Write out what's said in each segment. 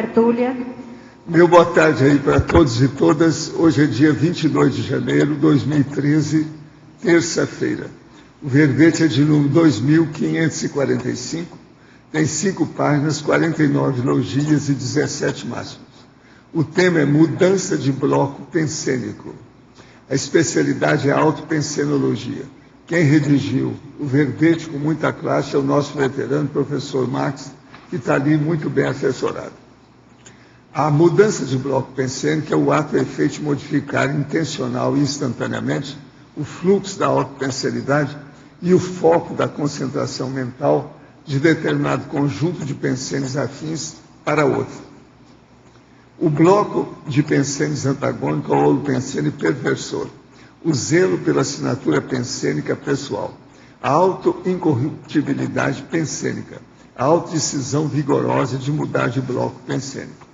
tertúlia. Meu boa tarde aí para todos e todas. Hoje é dia 22 de janeiro de 2013, terça-feira. O verbete é de número 2545, tem 5 páginas, 49 logias e 17 máximos. O tema é mudança de bloco pensênico. A especialidade é a autopensenologia. Quem redigiu o verbete com muita classe é o nosso veterano professor Max, que está ali muito bem assessorado. A mudança de bloco pensênico é o ato e efeito de modificar intencional e instantaneamente o fluxo da autopensenidade e o foco da concentração mental de determinado conjunto de pensênios afins para outro. O bloco de pensênios antagônico ao holopensene perversor, o zelo pela assinatura pensênica pessoal, a auto-incorruptibilidade pensênica, a autodecisão vigorosa de mudar de bloco pensênico.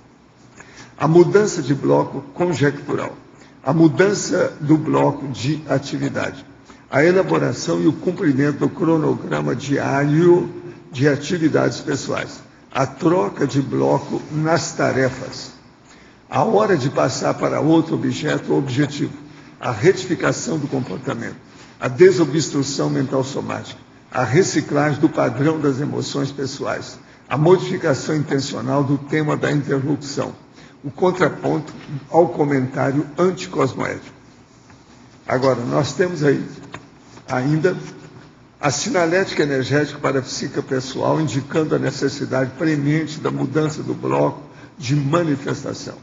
A mudança de bloco conjectural, a mudança do bloco de atividade, a elaboração e o cumprimento do cronograma diário de atividades pessoais, a troca de bloco nas tarefas, a hora de passar para outro objeto ou objetivo, a retificação do comportamento, a desobstrução mental somática, a reciclagem do padrão das emoções pessoais, a modificação intencional do tema da interlocução, o contraponto ao comentário anticosmoético. Agora, nós temos aí ainda a sinalética energética para a psique pessoal, indicando a necessidade premente da mudança do bloco de manifestação,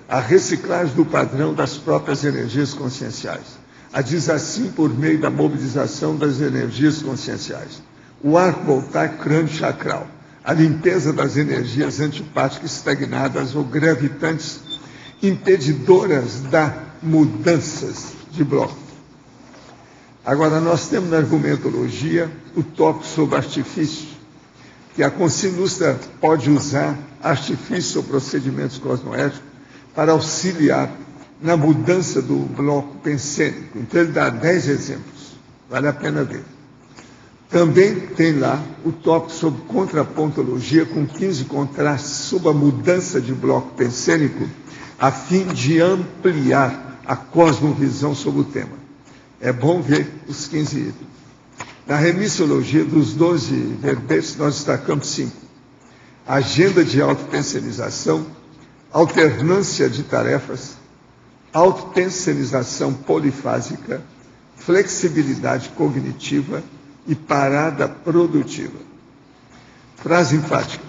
a reciclagem do padrão das próprias energias conscienciais, a desassim por meio da mobilização das energias conscienciais, o arco voltaico crânio-chacral, a limpeza das energias antipáticas estagnadas ou gravitantes, impedidoras da mudanças de bloco. Agora, nós temos na argumentologia o tópico sobre artifício, que a consciência pode usar artifícios ou procedimentos cosmoéticos para auxiliar na mudança do bloco pensênico. Então, ele dá 10 exemplos, vale a pena ver. Também tem lá o tópico sobre contrapontologia, com 15 contrastes sobre a mudança de bloco pensênico, a fim de ampliar a cosmovisão sobre o tema. É bom ver os 15 itens. Na remissiologia dos 12 verbetes, nós destacamos 5. Agenda de autopensenização, alternância de tarefas, autopensenização polifásica, flexibilidade cognitiva e parada produtiva. Frase enfática.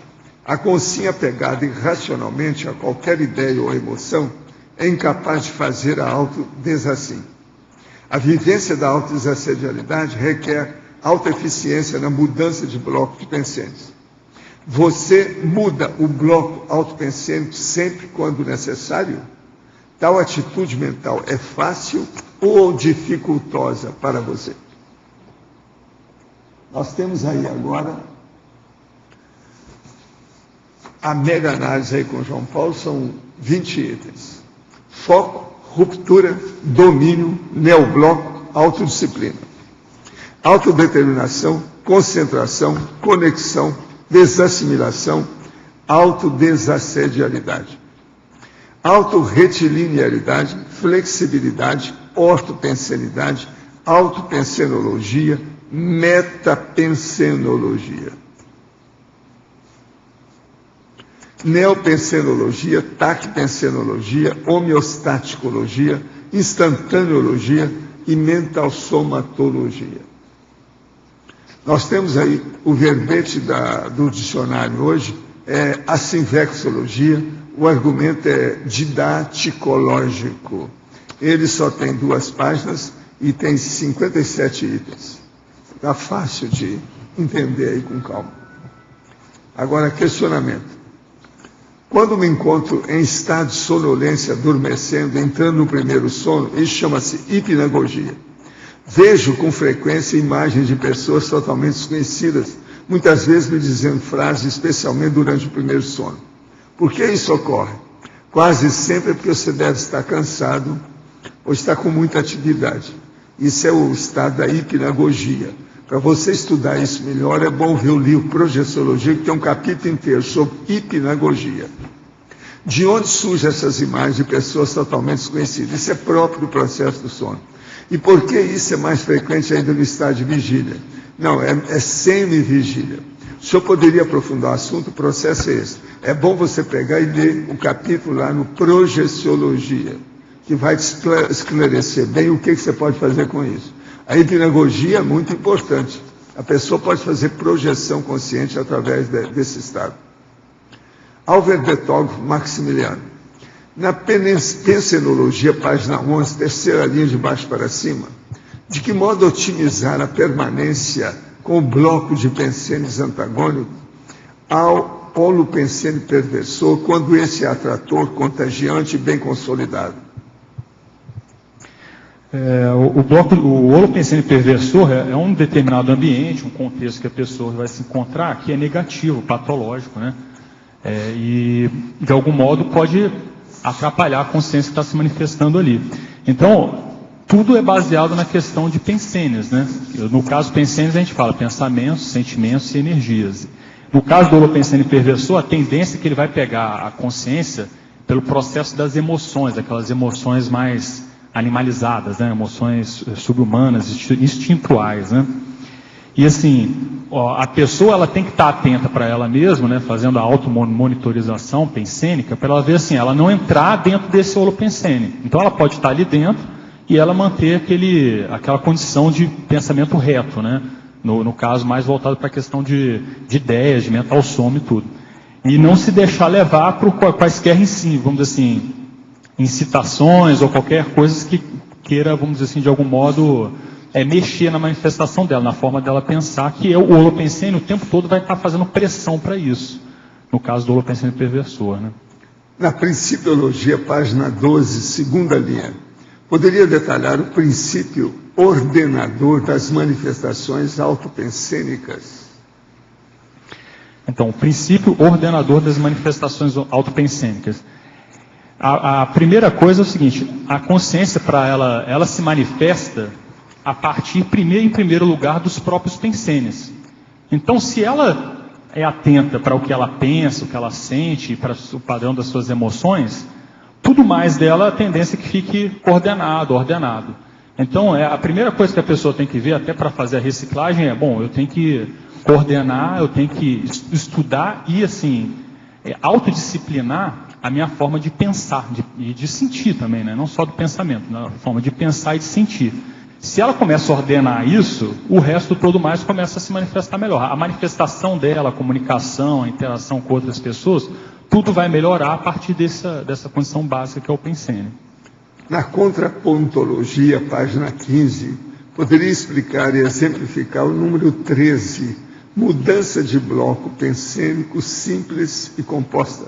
A consciência apegada irracionalmente a qualquer ideia ou emoção é incapaz de fazer a autodesassim. A vivência da autodesassedialidade requer alta eficiência na mudança de bloco de pensênios. Você muda o bloco autopensênico sempre quando necessário? Tal atitude mental é fácil ou dificultosa para você? Nós temos aí agora a mega análise aí com João Paulo, são 20 itens. Foco, ruptura, domínio, neobloco, autodisciplina. Autodeterminação, concentração, conexão, desassimilação, autodesassedialidade. Autorretilinearidade, flexibilidade, ortopensenidade, autopensenologia, metapensenologia. Neopensenologia, tacpensenologia, homeostaticologia, instantaneologia e mentalsomatologia. Nós temos aí o verbete do dicionário hoje, é a sinvexologia, o argumento é didaticológico. Ele só tem 2 páginas e tem 57 itens. Está fácil de entender aí com calma. Agora, questionamento. Quando me encontro em estado de sonolência, adormecendo, entrando no primeiro sono, isso chama-se hipnagogia. Vejo com frequência imagens de pessoas totalmente desconhecidas, muitas vezes me dizendo frases, especialmente durante o primeiro sono. Por que isso ocorre? Quase sempre é porque você deve estar cansado ou está com muita atividade. Isso é o estado da hipnagogia. Para você estudar isso melhor, é bom ver o livro Projeciologia, que tem um capítulo inteiro sobre hipnagogia. De onde surgem essas imagens de pessoas totalmente desconhecidas? Isso é próprio do processo do sono. E por que isso é mais frequente ainda no estado de vigília? Não, é semi-vigília. O senhor poderia aprofundar o assunto? O processo é esse. É bom você pegar e ler o capítulo lá no Projeciologia, que vai te esclarecer bem o que você pode fazer com isso. A hipnagogia é muito importante. A pessoa pode fazer projeção consciente através desse estado. Álvaro Betógrafo Maximiliano. Na Pensenologia, página 11, terceira linha de baixo para cima, de que modo otimizar a permanência com o bloco de pensênios antagônicos ao polo pensênio perversor, quando esse é atrator, contagiante e bem consolidado? O holopensênio perversor é um determinado ambiente, um contexto que a pessoa vai se encontrar que é negativo, patológico, né? E de algum modo pode atrapalhar a consciência que está se manifestando ali. Então, tudo é baseado na questão de pensênios, né? No caso pensênios a gente fala pensamentos, sentimentos e energias. No caso do holopensênio perversor, a tendência é que ele vai pegar a consciência pelo processo das emoções, aquelas emoções mais animalizadas, né? Emoções subhumanas, instintuais, né? E assim, a pessoa ela tem que estar atenta para ela mesma, né? Fazendo a automonitorização pensênica, para ela ver assim, ela não entrar dentro desse holopensênio. Então ela pode estar ali dentro e ela manter aquela condição de pensamento reto, né? No caso mais voltado para a questão de ideias, de mental soma e tudo. E não se deixar levar por quaisquer, vamos dizer assim, incitações ou qualquer coisa que queira, vamos dizer assim, de algum modo mexer na manifestação dela, na forma dela pensar, que o holopensênio o tempo todo vai estar fazendo pressão para isso, no caso do holopensênio perversor, né? Na Principiologia, página 12, segunda linha, poderia detalhar o princípio ordenador das manifestações autopensênicas? Então, o princípio ordenador das manifestações autopensênicas. A primeira coisa é o seguinte, a consciência, para ela se manifesta a partir, em primeiro lugar, dos próprios pensênios. Então, se ela é atenta para o que ela pensa, o que ela sente, para o padrão das suas emoções, tudo mais dela, a tendência é que fique ordenado. Então, a primeira coisa que a pessoa tem que ver, até para fazer a reciclagem, eu tenho que coordenar, eu tenho que estudar e, assim, autodisciplinar a minha forma de pensar e de sentir também, né? Não só do pensamento, né? A forma de pensar e de sentir. Se ela começa a ordenar isso, o resto todo mais começa a se manifestar melhor. A manifestação dela, a comunicação, a interação com outras pessoas, tudo vai melhorar a partir dessa condição básica que é o pensênio. Na Contrapontologia, página 15, poderia explicar e exemplificar o número 13, mudança de bloco pensênico simples e composta?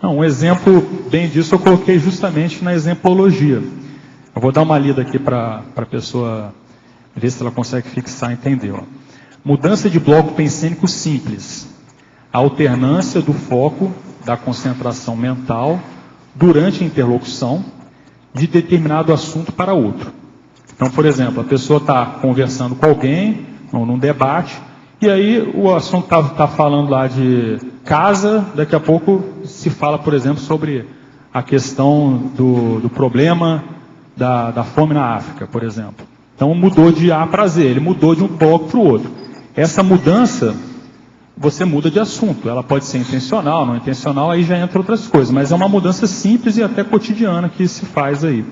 Não, um exemplo bem disso eu coloquei justamente na exemplologia. Eu vou dar uma lida aqui para a pessoa ver se ela consegue fixar e entender. Mudança de bloco pensênico simples. A alternância do foco da concentração mental durante a interlocução de determinado assunto para outro. Então, por exemplo, a pessoa está conversando com alguém, num debate, e aí o assunto está falando lá de casa, daqui a pouco se fala, por exemplo, sobre a questão do problema da fome na África, por exemplo. Então mudou de A para Z, ele mudou de um bloco para o outro. Essa mudança, você muda de assunto, ela pode ser intencional, não intencional, aí já entra outras coisas, mas é uma mudança simples e até cotidiana que se faz aí.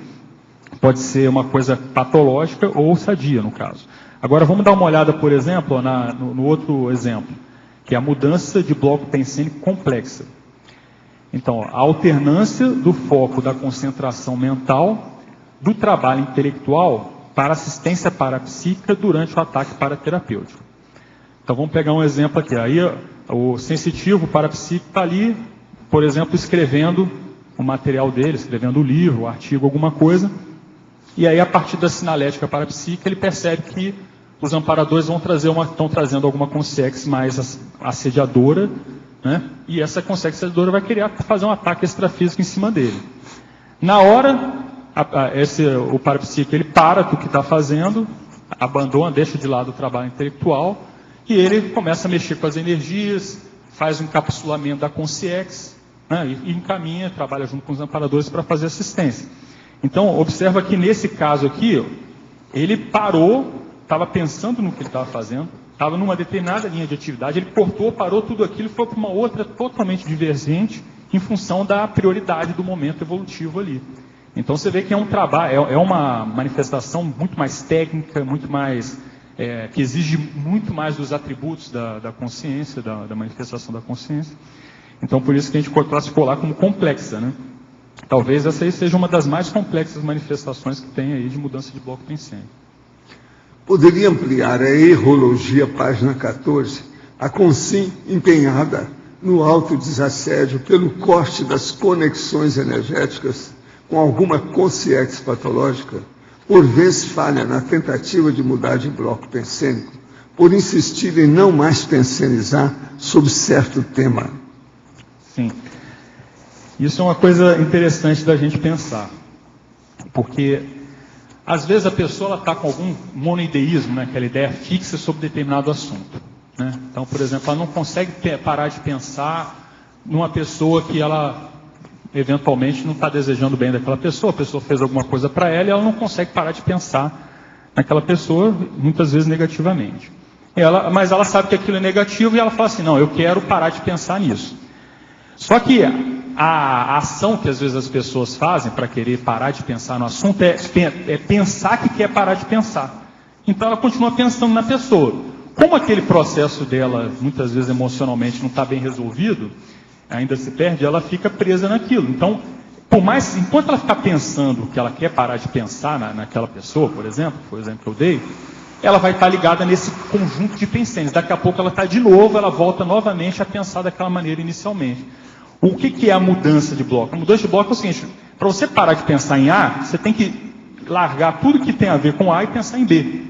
Pode ser uma coisa patológica ou sadia, no caso. Agora vamos dar uma olhada, por exemplo, no outro exemplo, que é a mudança de bloco pensênico complexa. Então, a alternância do foco da concentração mental do trabalho intelectual para assistência parapsíquica durante o ataque paraterapêutico. Então vamos pegar um exemplo aqui. Aí o sensitivo parapsíquico está ali, por exemplo, escrevendo o material dele, escrevendo o livro, o artigo, alguma coisa, e aí a partir da sinalética parapsíquica ele percebe que os amparadores estão trazendo alguma consciência mais assediadora, né? E essa consciência assediadora vai querer fazer um ataque extrafísico em cima dele. Na hora, o parapsíquico ele para do que está fazendo, abandona, deixa de lado o trabalho intelectual, e ele começa a mexer com as energias, faz um encapsulamento da consciência, né, e encaminha, trabalha junto com os amparadores para fazer assistência. Então, observa que nesse caso aqui, ele parou, estava pensando no que ele estava fazendo, estava numa determinada linha de atividade, ele cortou, parou tudo aquilo e foi para uma outra totalmente divergente em função da prioridade do momento evolutivo ali. Então você vê que é um trabalho, é uma manifestação muito mais técnica, muito mais, que exige muito mais dos atributos da consciência, da manifestação da consciência. Então por isso que a gente classificou lá como complexa, né? Talvez essa aí seja uma das mais complexas manifestações que tem aí de mudança de bloco pensênico. Poderia ampliar a errologia, página 14, a Consim empenhada no autodesassédio pelo corte das conexões energéticas com alguma consciência patológica, por vezes falha na tentativa de mudar de bloco pensênico, por insistir em não mais pensenizar sobre certo tema. Sim. Isso é uma coisa interessante da gente pensar, porque às vezes a pessoa está com algum monoideísmo, né, aquela ideia fixa sobre determinado assunto, né? Então, por exemplo, ela não consegue parar de pensar numa pessoa que ela eventualmente não está desejando bem daquela pessoa, a pessoa fez alguma coisa para ela e ela não consegue parar de pensar naquela pessoa, muitas vezes negativamente. Mas ela sabe que aquilo é negativo e ela fala assim, não, eu quero parar de pensar nisso. Só que a ação que às vezes as pessoas fazem para querer parar de pensar no assunto é pensar que quer parar de pensar. Então ela continua pensando na pessoa. Como aquele processo dela, muitas vezes emocionalmente, não está bem resolvido, ainda se perde, ela fica presa naquilo. Então, enquanto ela ficar pensando que ela quer parar de pensar naquela pessoa, por exemplo, foi o exemplo que eu dei, ela vai estar ligada nesse conjunto de pensamentos. Daqui a pouco ela está de novo, ela volta novamente a pensar daquela maneira inicialmente. O que é a mudança de bloco? A mudança de bloco é o seguinte, para você parar de pensar em A, você tem que largar tudo que tem a ver com A e pensar em B.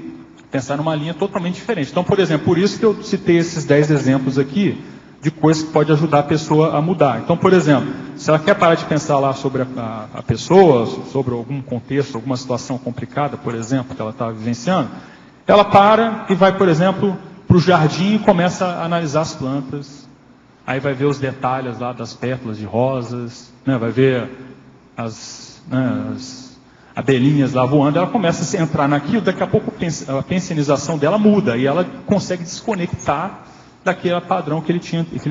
Pensar numa linha totalmente diferente. Então, por exemplo, por isso que eu citei esses 10 exemplos aqui, de coisas que pode ajudar a pessoa a mudar. Então, por exemplo, se ela quer parar de pensar lá sobre a pessoa, sobre algum contexto, alguma situação complicada, por exemplo, que ela está vivenciando, ela para e vai, por exemplo, para o jardim e começa a analisar as plantas. Aí vai ver os detalhes lá das pétalas de rosas, né? Vai ver as abelhinhas lá voando. Ela começa a entrar naquilo, daqui a pouco a pensionização dela muda e ela consegue desconectar daquele padrão que ele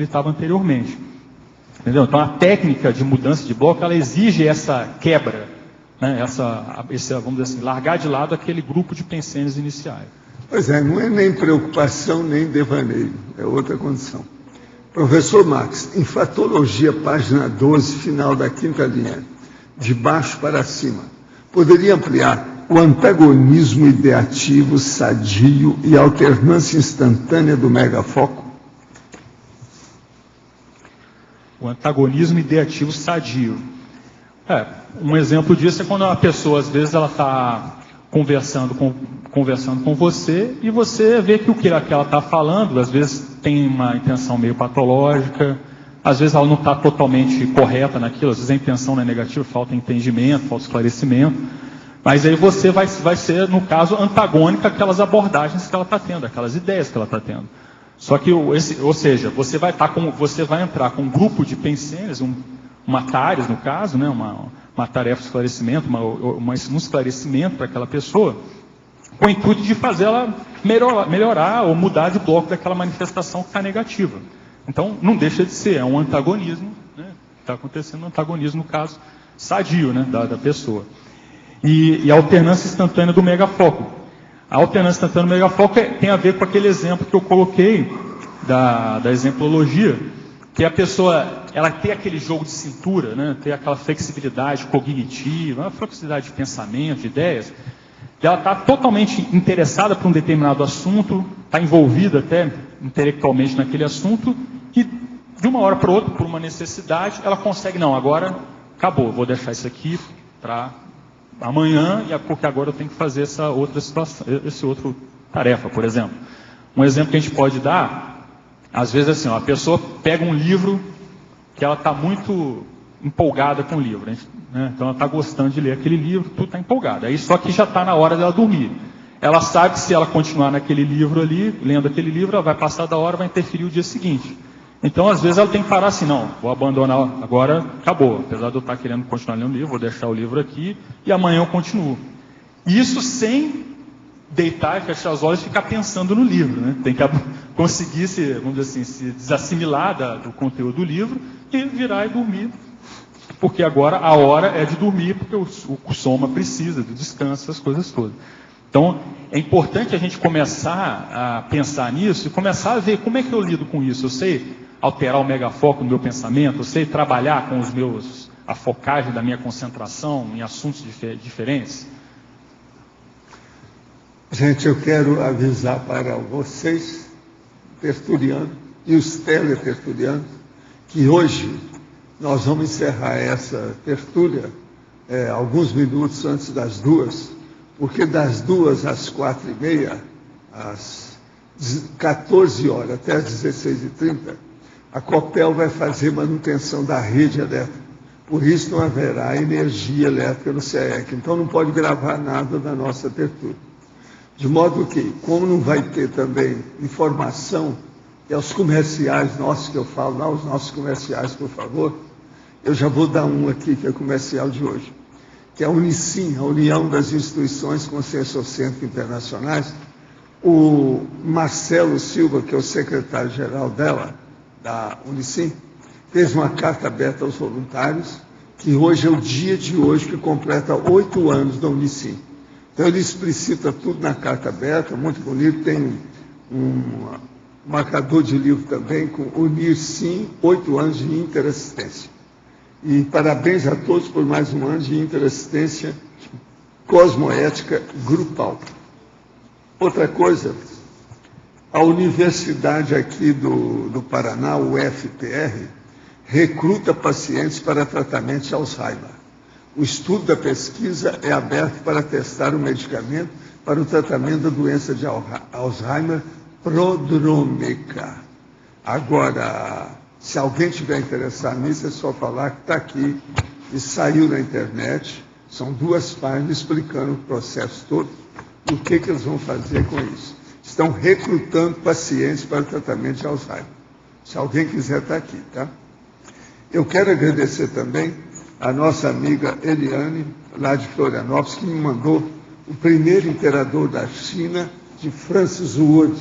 estava anteriormente. Entendeu? Então a técnica de mudança de bloco, ela exige essa quebra, né? Vamos dizer assim, largar de lado aquele grupo de pensênios iniciais. Pois é, não é nem preocupação nem devaneio, é outra condição. Professor Max, em Fatologia, página 12, final da 5ª linha, de baixo para cima, poderia ampliar o antagonismo ideativo, sadio e alternância instantânea do megafoco? O antagonismo ideativo sadio. Um exemplo disso é quando a pessoa, às vezes, ela está conversando com você e você vê que o que ela está falando, às vezes tem uma intenção meio patológica, às vezes ela não está totalmente correta naquilo, às vezes a intenção não é negativa, falta entendimento, falta esclarecimento, mas aí você vai ser, no caso, antagônica àquelas abordagens que ela está tendo, aquelas ideias que ela está tendo. Só que, ou seja, você vai entrar com um grupo de pensênios, uma tares, no caso, né, uma tarefa de esclarecimento, um esclarecimento para aquela pessoa, com o intuito de fazer ela melhorar ou mudar de bloco daquela manifestação que está negativa. Então, não deixa de ser, é um antagonismo, né? Está acontecendo um antagonismo, no caso, sadio, né, da pessoa. E a alternância instantânea do megafoco. A alternância instantânea do megafoco tem a ver com aquele exemplo que eu coloquei da exemplologia, que a pessoa, ela tem aquele jogo de cintura, né, tem aquela flexibilidade cognitiva, uma flexibilidade de pensamento, de ideias, ela está totalmente interessada por um determinado assunto, está envolvida até intelectualmente naquele assunto, e de uma hora para outra, por uma necessidade, ela consegue, não, agora acabou, vou deixar isso aqui para amanhã, porque agora eu tenho que fazer essa outra situação, essa outra tarefa, por exemplo. Um exemplo que a gente pode dar, às vezes assim, a pessoa pega um livro que ela está muito empolgada com o livro, né? Então ela está gostando de ler aquele livro, tudo está empolgada. Aí só que já está na hora dela dormir. Ela sabe que se ela continuar naquele livro ali, lendo aquele livro, ela vai passar da hora, vai interferir o dia seguinte. Então, às vezes, ela tem que parar assim, não, vou abandonar agora, acabou. Apesar de eu estar querendo continuar lendo o livro, vou deixar o livro aqui e amanhã eu continuo. Isso sem deitar e fechar os olhos e ficar pensando no livro, né? Tem que conseguir vamos dizer assim, se desassimilar do conteúdo do livro e virar e dormir. Porque agora a hora é de dormir, porque o soma precisa do descanso, essas coisas todas. Então, é importante a gente começar a pensar nisso e começar a ver como é que eu lido com isso. Eu sei alterar o megafoco no meu pensamento, eu sei trabalhar com a focagem da minha concentração em assuntos diferentes. Gente, eu quero avisar para vocês, tertulianos e os teletertulianos, que hoje nós vamos encerrar essa tertúlia alguns minutos antes das 2, porque das 2 às 4h30, às 14 horas até às 16h30, a Copel vai fazer manutenção da rede elétrica. Por isso não haverá energia elétrica no CEEC. Então não pode gravar nada da nossa tertúlia. De modo que, como não vai ter também informação, e aos comerciais nossos que eu falo lá, os nossos comerciais, por favor, eu já vou dar um aqui, que é comercial de hoje, que é a Unicim, a União das Instituições Conscienciocêntricas Internacionais. O Marcelo Silva, que é o secretário-geral dela, da Unicim, fez uma carta aberta aos voluntários, que hoje é o dia de hoje que completa 8 anos da Unicim. Então ele explicita tudo na carta aberta, muito bonito, tem um marcador de livro também, com Unir Sim, 8 anos de interassistência. E parabéns a todos por mais um ano de interassistência cosmoética grupal. Outra coisa, a universidade aqui do Paraná, o UFPR, recruta pacientes para tratamento de Alzheimer. O estudo da pesquisa é aberto para testar o medicamento para o tratamento da doença de Alzheimer prodrômica. Agora, se alguém tiver interessado nisso, é só falar que está aqui e saiu na internet. São 2 páginas explicando o processo todo e o que eles vão fazer com isso. Estão recrutando pacientes para o tratamento de Alzheimer. Se alguém quiser, está aqui, tá? Eu quero agradecer também a nossa amiga Eliane, lá de Florianópolis, que me mandou o primeiro imperador da China, de Francis Wood,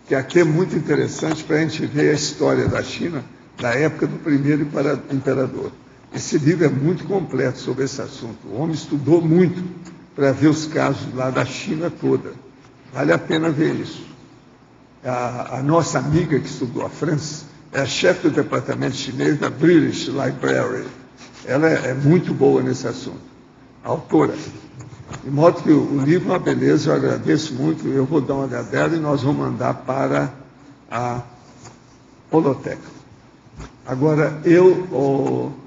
que aqui é muito interessante para a gente ver a história da China, da época do primeiro imperador. Esse livro é muito completo sobre esse assunto. O homem estudou muito para ver os casos lá da China toda. Vale a pena ver isso. A nossa amiga que estudou, a Francis, é a chefe do departamento chinês da British Library. Ela é muito boa nesse assunto, a autora. De modo que o livro é uma beleza, eu agradeço muito, eu vou dar uma olhada dela e nós vamos mandar para a Holoteca. Agora,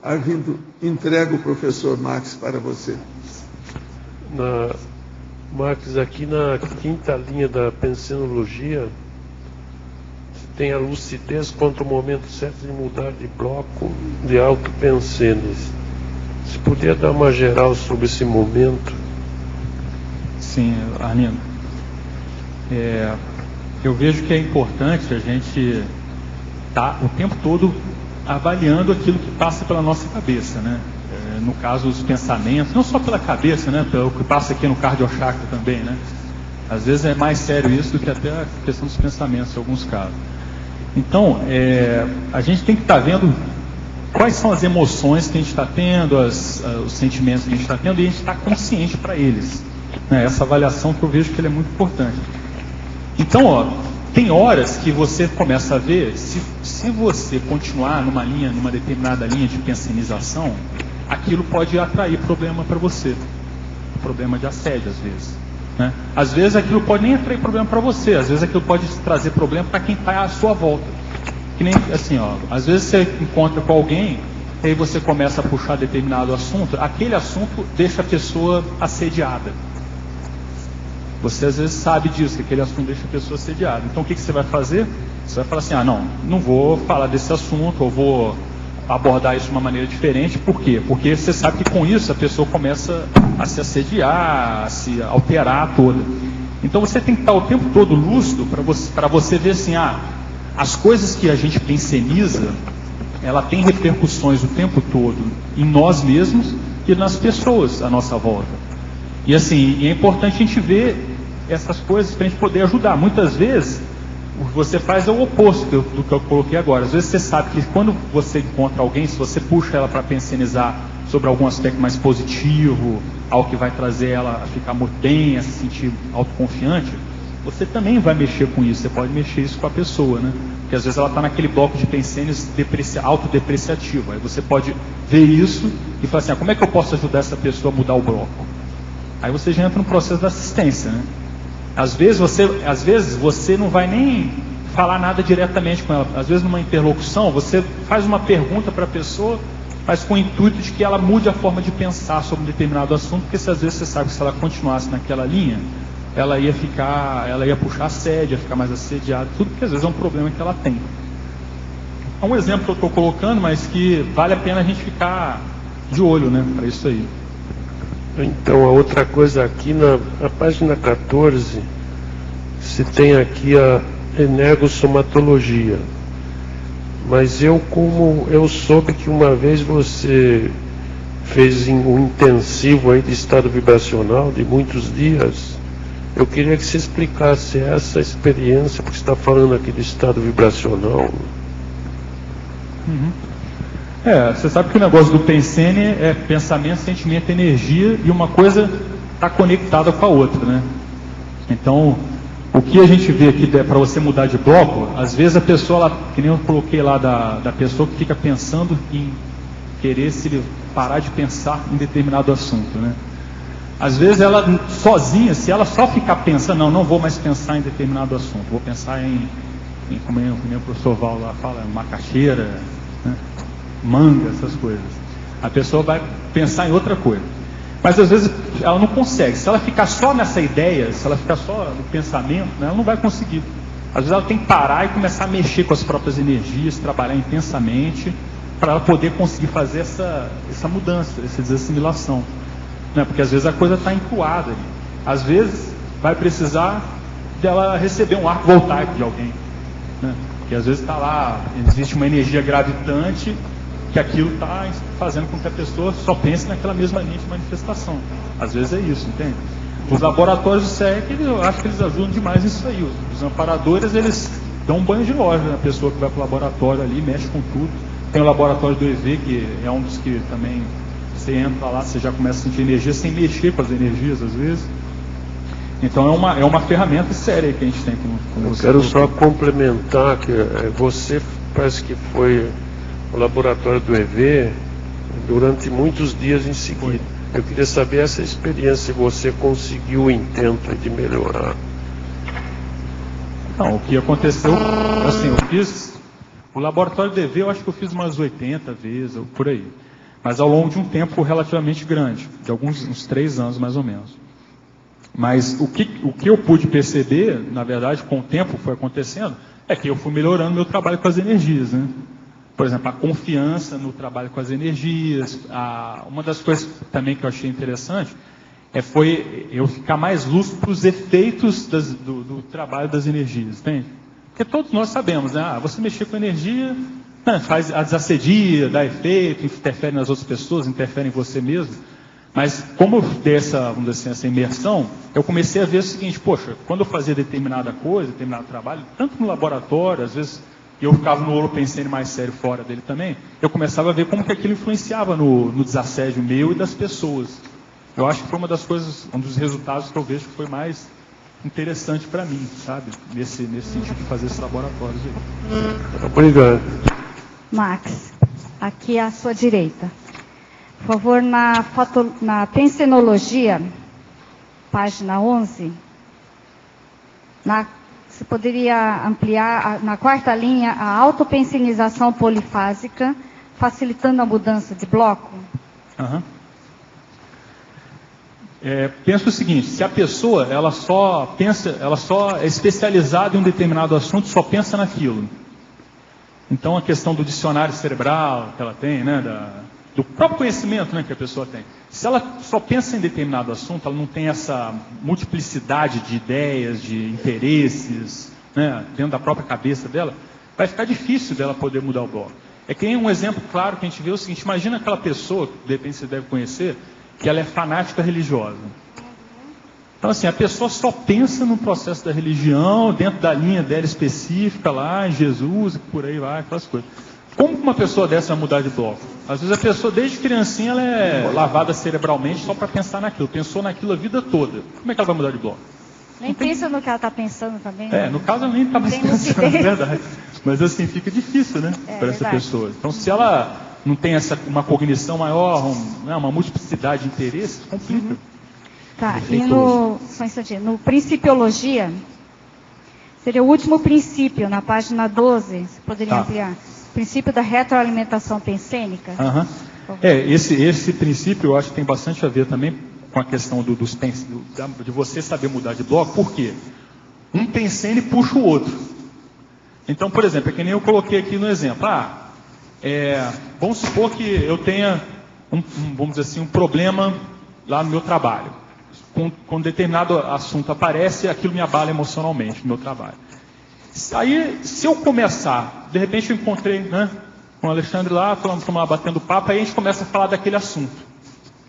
Arvindo, entrego o professor Max para você. Max, aqui na 5ª linha da pensenologia, tem a lucidez quanto ao momento certo de mudar de bloco de autopensenes. Se puder dar uma geral sobre esse momento. Sim, Arlindo. Eu vejo que é importante a gente estar o tempo todo avaliando aquilo que passa pela nossa cabeça, né? No caso, os pensamentos, não só pela cabeça, né? Pelo que passa aqui no cardiochakra também, né? Às vezes é mais sério isso do que até a questão dos pensamentos, em alguns casos. Então, a gente tem que estar vendo quais são as emoções que a gente está tendo, os sentimentos que a gente está tendo, e a gente está consciente para eles. Né? Essa avaliação que eu vejo que ele é muito importante. Então, tem horas que você começa a ver, se você continuar numa determinada linha de pensinização, aquilo pode atrair problema para você. Problema de assédio, às vezes. Né? Às vezes aquilo pode nem atrair problema para você, às vezes aquilo pode trazer problema para quem está à sua volta. Que nem assim, às vezes você encontra com alguém, e aí você começa a puxar determinado assunto, aquele assunto deixa a pessoa assediada. Você às vezes sabe disso, que aquele assunto deixa a pessoa assediada. Então o que você vai fazer? Você vai falar assim, não vou falar desse assunto, ou vou abordar isso de uma maneira diferente. Por quê? Porque você sabe que com isso a pessoa começa a se assediar, a se alterar toda. Então você tem que estar o tempo todo lúcido para você ver assim, as coisas que a gente penseniza, ela tem repercussões o tempo todo em nós mesmos e nas pessoas à nossa volta. E assim, é importante a gente ver essas coisas para a gente poder ajudar. Muitas vezes, o que você faz é o oposto do que eu coloquei agora. Às vezes você sabe que quando você encontra alguém, se você puxa ela para pensionizar sobre algum aspecto mais positivo, algo que vai trazer ela a ficar muito bem, a se sentir autoconfiante, você também vai mexer com isso. Você pode mexer isso com a pessoa, né? Porque às vezes ela está naquele bloco de pensênios autodepreciativo. Aí você pode ver isso e falar assim, como é que eu posso ajudar essa pessoa a mudar o bloco? Aí você já entra no processo da assistência, né? Às vezes você não vai nem falar nada diretamente com ela. Às vezes numa interlocução, você faz uma pergunta para a pessoa, mas com o intuito de que ela mude a forma de pensar sobre um determinado assunto, porque às vezes você sabe que se ela continuasse naquela linha, ela ia puxar assédio, ia ficar mais assediada, tudo porque às vezes é um problema que ela tem. É um exemplo que eu estou colocando, mas que vale a pena a gente ficar de olho, né, para isso aí. Então, a outra coisa aqui, na página 14, se tem aqui a energossomatologia. Mas como eu soube que uma vez você fez um intensivo aí de estado vibracional de muitos dias, eu queria que você explicasse essa experiência, porque você está falando aqui de estado vibracional. Uhum. Você sabe que o negócio do Pensene é pensamento, sentimento, energia, e uma coisa está conectada com a outra, né? Então, o que a gente vê aqui para você mudar de bloco, às vezes a pessoa, que nem eu coloquei lá da pessoa que fica pensando em querer parar de pensar em determinado assunto, né? Às vezes ela sozinha, se ela só ficar pensando, não vou mais pensar em determinado assunto, vou pensar em como o professor Val lá fala, macaxeira, né? Manga, essas coisas. A pessoa vai pensar em outra coisa. Mas às vezes ela não consegue. Se ela ficar só nessa ideia, se ela ficar só no pensamento, né, ela não vai conseguir. Às vezes ela tem que parar e começar a mexer com as próprias energias, trabalhar intensamente, para ela poder conseguir fazer essa mudança, essa desassimilação. Né? Porque às vezes a coisa está encuada ali. Às vezes vai precisar dela receber um arco voltaico de alguém. Né? Porque às vezes está lá, existe uma energia gravitante, que aquilo está fazendo com que a pessoa só pense naquela mesma linha de manifestação. Às vezes é isso, entende? Os laboratórios do SEC, eu acho que eles ajudam demais nisso aí. Os amparadores, eles dão um banho de loja na pessoa que vai para o laboratório ali, mexe com tudo. Tem o laboratório do EV, que é um dos que também, você entra lá, você já começa a sentir energia sem mexer com as energias, às vezes. Então é uma ferramenta séria que a gente tem com você. Eu quero só complementar que você parece que foi o laboratório do EV durante muitos dias em seguida. Eu queria saber essa experiência, se você conseguiu o intento de melhorar. Não, o que aconteceu, assim, eu fiz o laboratório do EV, eu acho que eu fiz umas 80 vezes, ou por aí. Mas ao longo de um tempo relativamente grande, de uns 3 anos mais ou menos. Mas o que eu pude perceber, na verdade, com o tempo foi acontecendo, é que eu fui melhorando meu trabalho com as energias, né? Por exemplo, a confiança no trabalho com as energias. Uma das coisas também que eu achei interessante foi eu ficar mais lúcido para os efeitos do trabalho das energias, entende? Porque todos nós sabemos, né? Você mexer com energia, né, faz a desassedia, dá efeito, interfere nas outras pessoas, interfere em você mesmo. Mas como eu dei vamos dizer assim, essa imersão, eu comecei a ver o seguinte, poxa, quando eu fazia determinada coisa, determinado trabalho, tanto no laboratório, às vezes eu ficava no holopensene mais sério fora dele também, eu começava a ver como que aquilo influenciava no desassédio meu e das pessoas. Eu acho que foi uma das coisas, um dos resultados que eu vejo que foi mais interessante para mim, sabe? Nesse sentido de fazer esses laboratórios aí. Obrigado. Max, aqui à sua direita. Por favor, na pensenologia, página 11, você poderia ampliar, na 4ª linha, a autopensinização polifásica, facilitando a mudança de bloco? Uhum. Pensa o seguinte, se a pessoa ela só é especializada em um determinado assunto, só pensa naquilo. Então a questão do dicionário cerebral que ela tem, né, do próprio conhecimento, né, que a pessoa tem. Se ela só pensa em determinado assunto, ela não tem essa multiplicidade de ideias, de interesses, né, dentro da própria cabeça dela, vai ficar difícil dela poder mudar o bloco. É que um exemplo claro que a gente vê é o seguinte: imagina aquela pessoa, que de repente você deve conhecer, que ela é fanática religiosa. Então, assim, a pessoa só pensa no processo da religião, dentro da linha dela específica, lá em Jesus, por aí vai, aquelas coisas. Como uma pessoa dessa vai mudar de bloco? Às vezes a pessoa, desde criancinha, ela é lavada cerebralmente só para pensar naquilo. Pensou naquilo a vida toda. Como é que ela vai mudar de bloco? Nem pensa no que ela está pensando também. Né? No caso, ela nem está mais pensando, é verdade. Mas, assim, fica difícil, né, para essa pessoa. Então, se ela não tem uma cognição maior, uma multiplicidade de interesses, complica. Tá, e só um instantinho, no Principiologia, seria o último princípio, na página 12, você poderia ampliar? Princípio da retroalimentação pensênica. Esse princípio eu acho que tem bastante a ver também com a questão de você saber mudar de bloco. Por quê? Um pensene puxa o outro. Então, por exemplo, é que nem eu coloquei aqui no exemplo. Vamos supor que eu tenha, vamos dizer assim, um problema lá no meu trabalho. Com determinado assunto aparece, aquilo me abala emocionalmente no meu trabalho. Aí, se eu começar, de repente eu encontrei com o Alexandre lá, estamos lá batendo papo, aí a gente começa a falar daquele assunto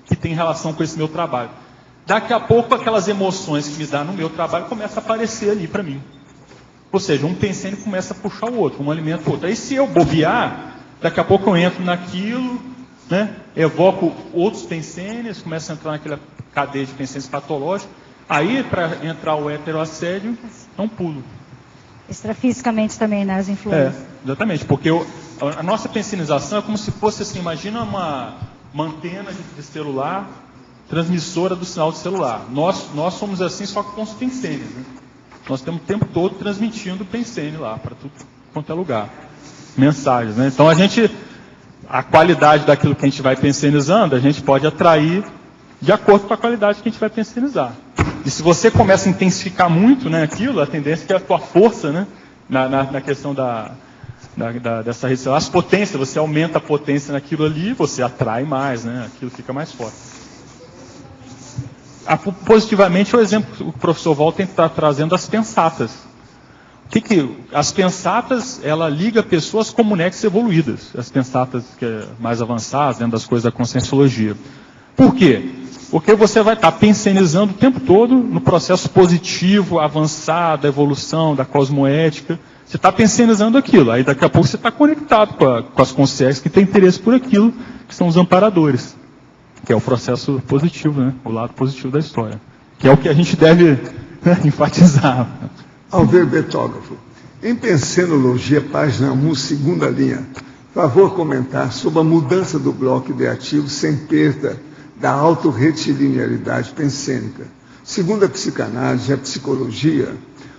que tem relação com esse meu trabalho. Daqui a pouco, aquelas emoções que me dá no meu trabalho começam a aparecer ali para mim. Ou seja, um pensene começa a puxar o outro, um alimenta o outro. Aí, se eu bobear, daqui a pouco eu entro naquilo, evoco outros pensenes, começo a entrar naquela cadeia de pensenes patológicos. Aí, para entrar o heteroassédio, é um pulo. Extrafisicamente também, né, as influências. Exatamente, porque a nossa pensenização é como se fosse assim, imagina uma antena de celular, transmissora do sinal de celular. Nós somos assim, só que com os pensenes, né? Nós temos o tempo todo transmitindo pensene lá, para tudo quanto é lugar. Mensagens, né? Então a qualidade daquilo que a gente vai pensenizando, a gente pode atrair de acordo com a qualidade que a gente vai pensenizar. E se você começa a intensificar muito, né, aquilo, a tendência é que a tua força, né, na questão dessa rede celular, as potências, você aumenta a potência naquilo ali, você atrai mais, né, aquilo fica mais forte. Positivamente, o exemplo que o professor Walter está trazendo as pensatas. As pensatas, ela liga pessoas como nexos evoluídas, as pensatas que é mais avançadas, dentro das coisas da conscienciologia. Por quê? Porque você vai estar pensenizando o tempo todo no processo positivo, avançado, da evolução, da cosmoética. Você está pensenizando aquilo. Aí daqui a pouco você está conectado com as consciências que têm interesse por aquilo, que são os amparadores. Que é o processo positivo, né? O lado positivo da história. Que é o que a gente deve enfatizar. Alver Betógrafo, em Pensenologia, página 1, segunda linha, favor comentar sobre a mudança do bloco ideativo sem perda da autorretilinearidade pensênica. Segundo a psicanálise e a psicologia,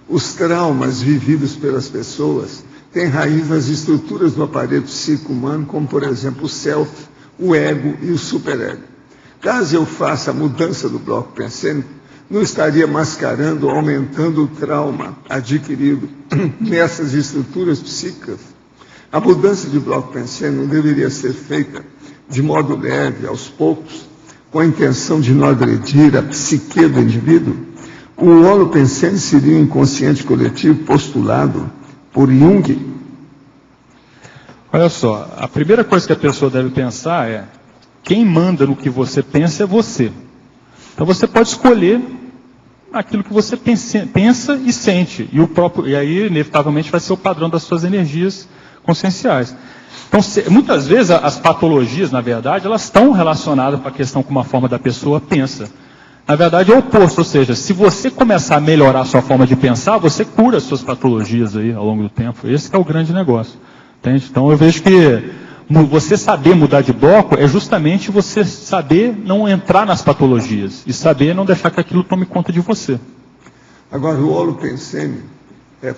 os traumas vividos pelas pessoas têm raiz nas estruturas do aparelho psíquico humano, como, por exemplo, o self, o ego e o superego. Caso eu faça a mudança do bloco pensênico, não estaria mascarando ou aumentando o trauma adquirido nessas estruturas psíquicas? A mudança de bloco pensênico não deveria ser feita de modo leve, aos poucos, com a intenção de não agredir a psique do indivíduo? O holopensene seria um inconsciente coletivo postulado por Jung? Olha só, a primeira coisa que a pessoa deve pensar é: quem manda no que você pensa é você. Então você pode escolher aquilo que você pensa e sente. E aí, inevitavelmente, vai ser o padrão das suas energias conscienciais. Então, muitas vezes, as patologias, na verdade, elas estão relacionadas com a questão como a forma da pessoa pensa. Na verdade, é o oposto. Ou seja, se você começar a melhorar a sua forma de pensar, você cura as suas patologias aí ao longo do tempo. Esse que é o grande negócio. Entende? Então, eu vejo que você saber mudar de bloco é justamente você saber não entrar nas patologias e saber não deixar que aquilo tome conta de você. Agora, o holopensene, é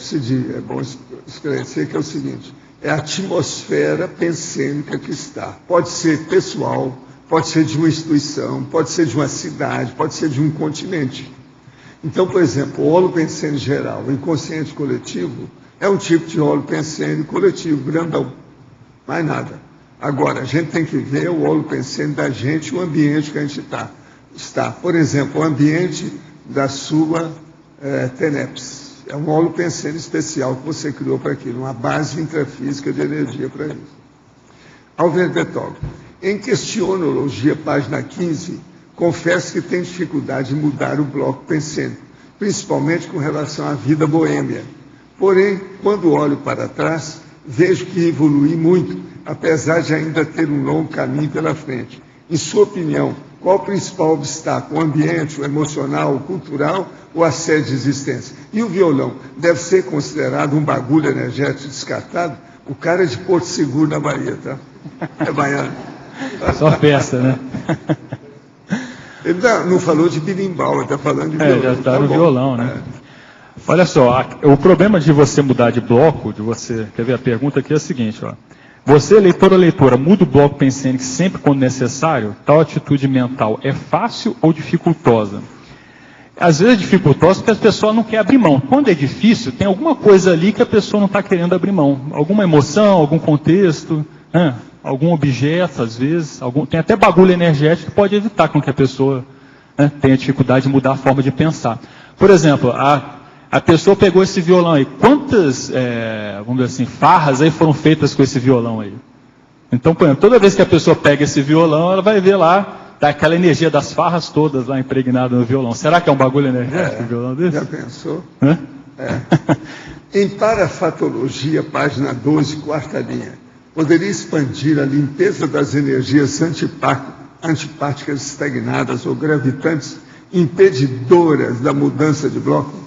bom esclarecer que é o seguinte: é a atmosfera pensênica que está. Pode ser pessoal, pode ser de uma instituição, pode ser de uma cidade, pode ser de um continente. Então, por exemplo, o holopensene geral, o inconsciente coletivo, é um tipo de holopensene coletivo, grandão. Mais nada. Agora, a gente tem que ver o holopensene da gente, o ambiente que a gente está. Por exemplo, o ambiente da sua TENEPS. É um holopensene especial que você criou para aquilo, uma base intrafísica de energia para isso. Alvin Betog, em Questionologia, página 15, confesso que tem dificuldade em mudar o bloco pensênico, principalmente com relação à vida boêmia. Porém, quando olho para trás, vejo que evolui muito, apesar de ainda ter um longo caminho pela frente. Em sua opinião, qual o principal obstáculo? O ambiente, o emocional, o cultural ou a sede de existência? E o violão? Deve ser considerado um bagulho energético descartado? O cara é de Porto Seguro, na Bahia, tá? É baiano. Só festa, né? Ele não falou de birimbau, ele está falando de violão. Já está no violão, né? Olha só, o problema de você mudar de bloco, quer ver a pergunta aqui é a seguinte, ó. Você, leitor ou leitora, muda o bloco pensênico sempre quando necessário? Tal atitude mental é fácil ou dificultosa? Às vezes é dificultosa porque a pessoa não quer abrir mão. Quando é difícil, tem alguma coisa ali que a pessoa não está querendo abrir mão. Alguma emoção, algum contexto, algum objeto, às vezes. Tem até bagulho energético que pode evitar com que a pessoa tenha dificuldade de mudar a forma de pensar. Por exemplo, a pessoa pegou esse violão aí. Quantas, vamos dizer assim, farras aí foram feitas com esse violão aí? Então, por exemplo, toda vez que a pessoa pega esse violão, ela vai ver lá, tá aquela energia das farras todas lá impregnada no violão. Será que é um bagulho energético o violão desse? Já pensou? Em Parafatologia, página 12, quarta linha, poderia expandir a limpeza das energias antipáticas estagnadas ou gravitantes, impedidoras da mudança de bloco?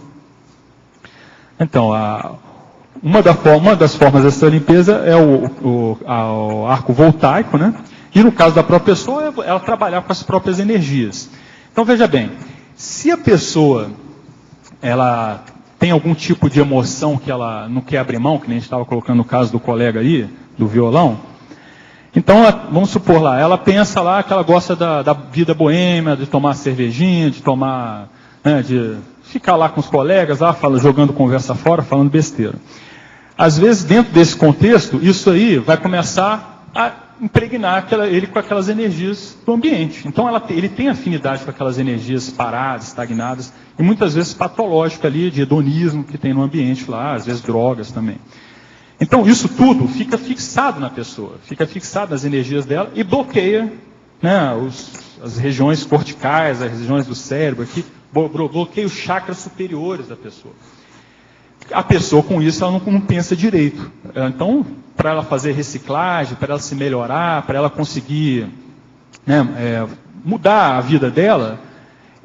Então, uma das formas dessa limpeza é o arco voltaico, né? E no caso da própria pessoa, ela trabalhar com as próprias energias. Então, veja bem, se a pessoa ela tem algum tipo de emoção que ela não quer abrir mão, que nem a gente estava colocando no caso do colega aí, do violão, então, vamos supor lá, ela pensa lá que ela gosta da vida boêmia, de tomar cervejinha, de tomar, de ficar lá com os colegas, lá, jogando conversa fora, falando besteira. Às vezes, dentro desse contexto, isso aí vai começar a impregnar ele com aquelas energias do ambiente. Então, ele tem afinidade com aquelas energias paradas, estagnadas, e muitas vezes patológico ali, de hedonismo que tem no ambiente lá, às vezes drogas também. Então, isso tudo fica fixado na pessoa, fica fixado nas energias dela e bloqueia, as regiões corticais, as regiões do cérebro aqui, bloqueia os chakras superiores da pessoa. A pessoa, com isso, ela não pensa direito. Então, para ela fazer reciclagem, para ela se melhorar, para ela conseguir mudar a vida dela,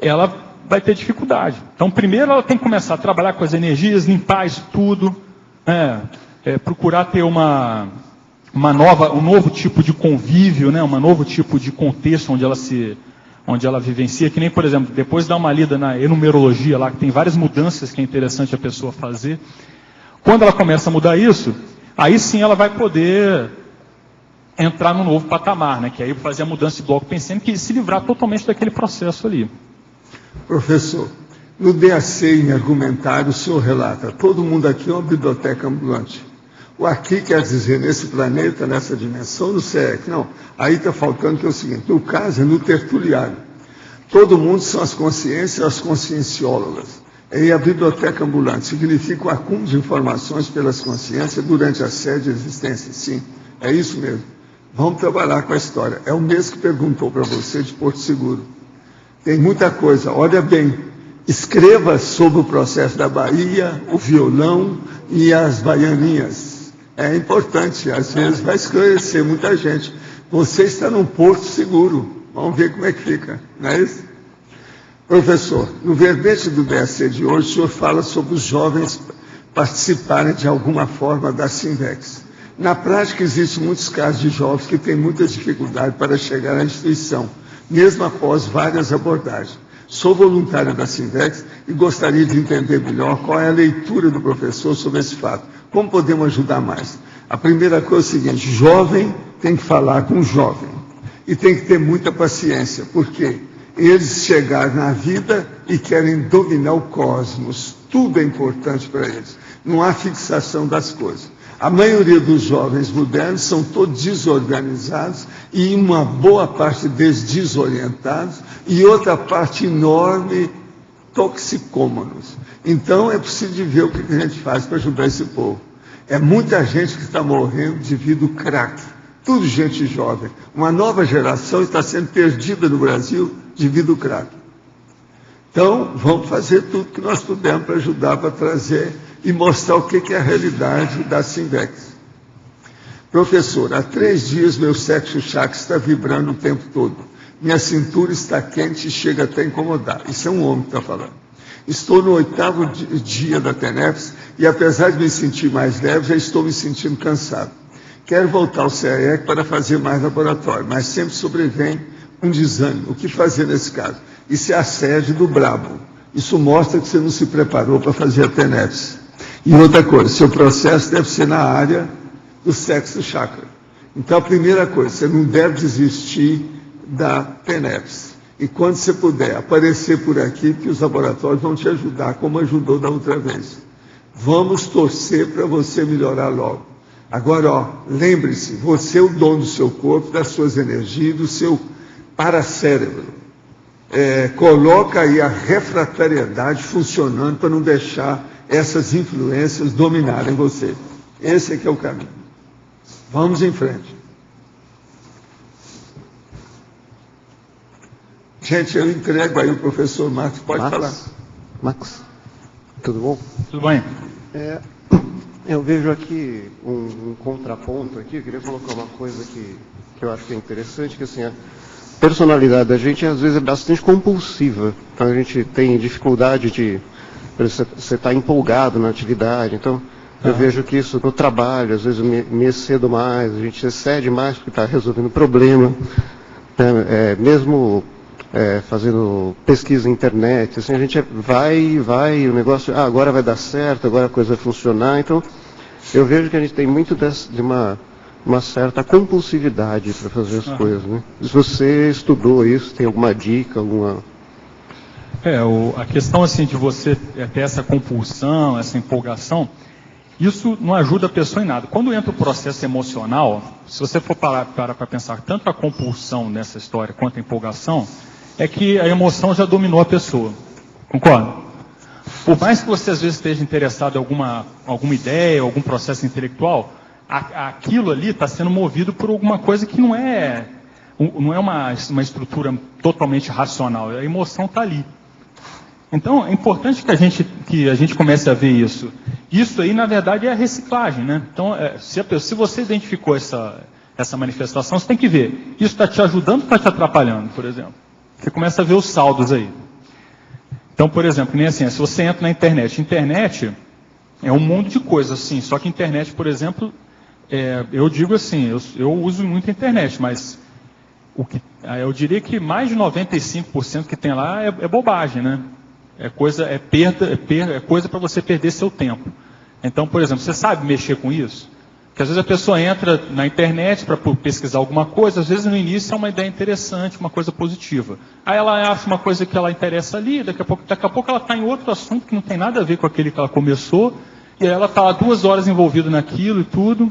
ela vai ter dificuldade. Então, primeiro ela tem que começar a trabalhar com as energias, limpar isso tudo, procurar ter um novo tipo de convívio, um novo tipo de contexto onde ela vivencia, que nem, por exemplo, depois dá uma lida na enumerologia lá, que tem várias mudanças que é interessante a pessoa fazer. Quando ela começa a mudar isso, aí sim ela vai poder entrar num novo patamar, que aí fazer a mudança de bloco pensênico e se livrar totalmente daquele processo ali. Professor, no DAC, em argumentário, o senhor relata, todo mundo aqui é uma biblioteca ambulante. O aqui quer dizer nesse planeta, nessa dimensão, no SEC. Não, aí está faltando que é o seguinte, no caso é no tertuliário. Todo mundo são as consciências, as conscienciólogas. E a biblioteca ambulante significa o acúmulo de informações pelas consciências durante a sede de existência. Sim, é isso mesmo. Vamos trabalhar com a história. É o mesmo que perguntou para você de Porto Seguro. Tem muita coisa, olha bem. Escreva sobre o processo da Bahia, o violão e as baianinhas. É importante, às vezes vai esclarecer muita gente. Você está num porto seguro. Vamos ver como é que fica, não é isso? Professor, no verbete do DSC de hoje, o senhor fala sobre os jovens participarem de alguma forma da Sinvex. Na prática, existem muitos casos de jovens que têm muita dificuldade para chegar à instituição, mesmo após várias abordagens. Sou voluntário da Sinvex e gostaria de entender melhor qual é a leitura do professor sobre esse fato. Como podemos ajudar mais? A primeira coisa é o seguinte, jovem tem que falar com jovem e tem que ter muita paciência, porque eles chegaram na vida e querem dominar o cosmos, tudo é importante para eles, não há fixação das coisas. A maioria dos jovens modernos são todos desorganizados e uma boa parte deles desorientados e outra parte enorme toxicômanos. Então, é preciso ver o que a gente faz para ajudar esse povo. É muita gente que está morrendo devido ao crack. Tudo gente jovem. Uma nova geração está sendo perdida no Brasil devido ao crack. Então, vamos fazer tudo que nós pudermos para ajudar, para trazer e mostrar o que é a realidade da Simvex. Professor, há 3 dias meu sexo chakra está vibrando o tempo todo. Minha cintura está quente e chega até a incomodar. Isso é um homem que está falando. Estou no 8º dia da TENEPS e, apesar de me sentir mais leve, já estou me sentindo cansado. Quero voltar ao CAEC para fazer mais laboratório, mas sempre sobrevém um desânimo. O que fazer nesse caso? Isso é assédio do brabo. Isso mostra que você não se preparou para fazer a TENEPS. E outra coisa, seu processo deve ser na área do sexo chakra. Então, a primeira coisa, você não deve desistir da TENEPS. E quando você puder aparecer por aqui, que os laboratórios vão te ajudar, como ajudou da outra vez. Vamos torcer para você melhorar logo. Agora, ó, lembre-se, você é o dono do seu corpo, das suas energias, do seu paracérebro. Coloca aí a refratariedade funcionando para não deixar essas influências dominarem você. Esse é que é o caminho. Vamos em frente. Gente, eu entrego aí o professor Marcos, pode falar. Max, tudo bom? Tudo bem? Eu vejo aqui um contraponto aqui, eu queria colocar uma coisa que eu acho que é interessante, que assim, a personalidade da gente às vezes é bastante compulsiva, então a gente tem dificuldade de, você está empolgado na atividade, então eu vejo que isso no trabalho, às vezes eu me excedo mais, a gente excede mais porque está resolvendo problema, mesmo fazendo pesquisa na internet, assim, a gente vai, o negócio, agora vai dar certo, agora a coisa vai funcionar, então eu vejo que a gente tem muito de uma certa compulsividade para fazer as coisas, né? Se você estudou isso, tem alguma dica, alguma... A questão assim de você ter essa compulsão, essa empolgação, isso não ajuda a pessoa em nada. Quando entra o processo emocional, se você for parar para pensar tanto a compulsão nessa história quanto a empolgação, é que a emoção já dominou a pessoa. Concorda? Por mais que você às vezes esteja interessado em alguma ideia, algum processo intelectual, aquilo ali está sendo movido por alguma coisa que não é uma estrutura totalmente racional. A emoção está ali. Então, é importante que a gente comece a ver isso. Isso aí, na verdade, é a reciclagem, né? Então, se você identificou essa manifestação, você tem que ver. Isso está te ajudando ou está te atrapalhando, por exemplo? Você começa a ver os saldos aí. Então, por exemplo, nem assim, se você entra na internet. Internet é um mundo de coisas, assim. Só que internet, por exemplo, eu digo assim, eu uso muito a internet, mas eu diria que mais de 95% que tem lá é bobagem, né? É coisa para você perder seu tempo. Então, por exemplo, você sabe mexer com isso? Porque às vezes a pessoa entra na internet para pesquisar alguma coisa, às vezes no início é uma ideia interessante, uma coisa positiva. Aí ela acha uma coisa que ela interessa ali, daqui a pouco ela está em outro assunto que não tem nada a ver com aquele que ela começou, e aí ela está lá 2 horas envolvida naquilo e tudo,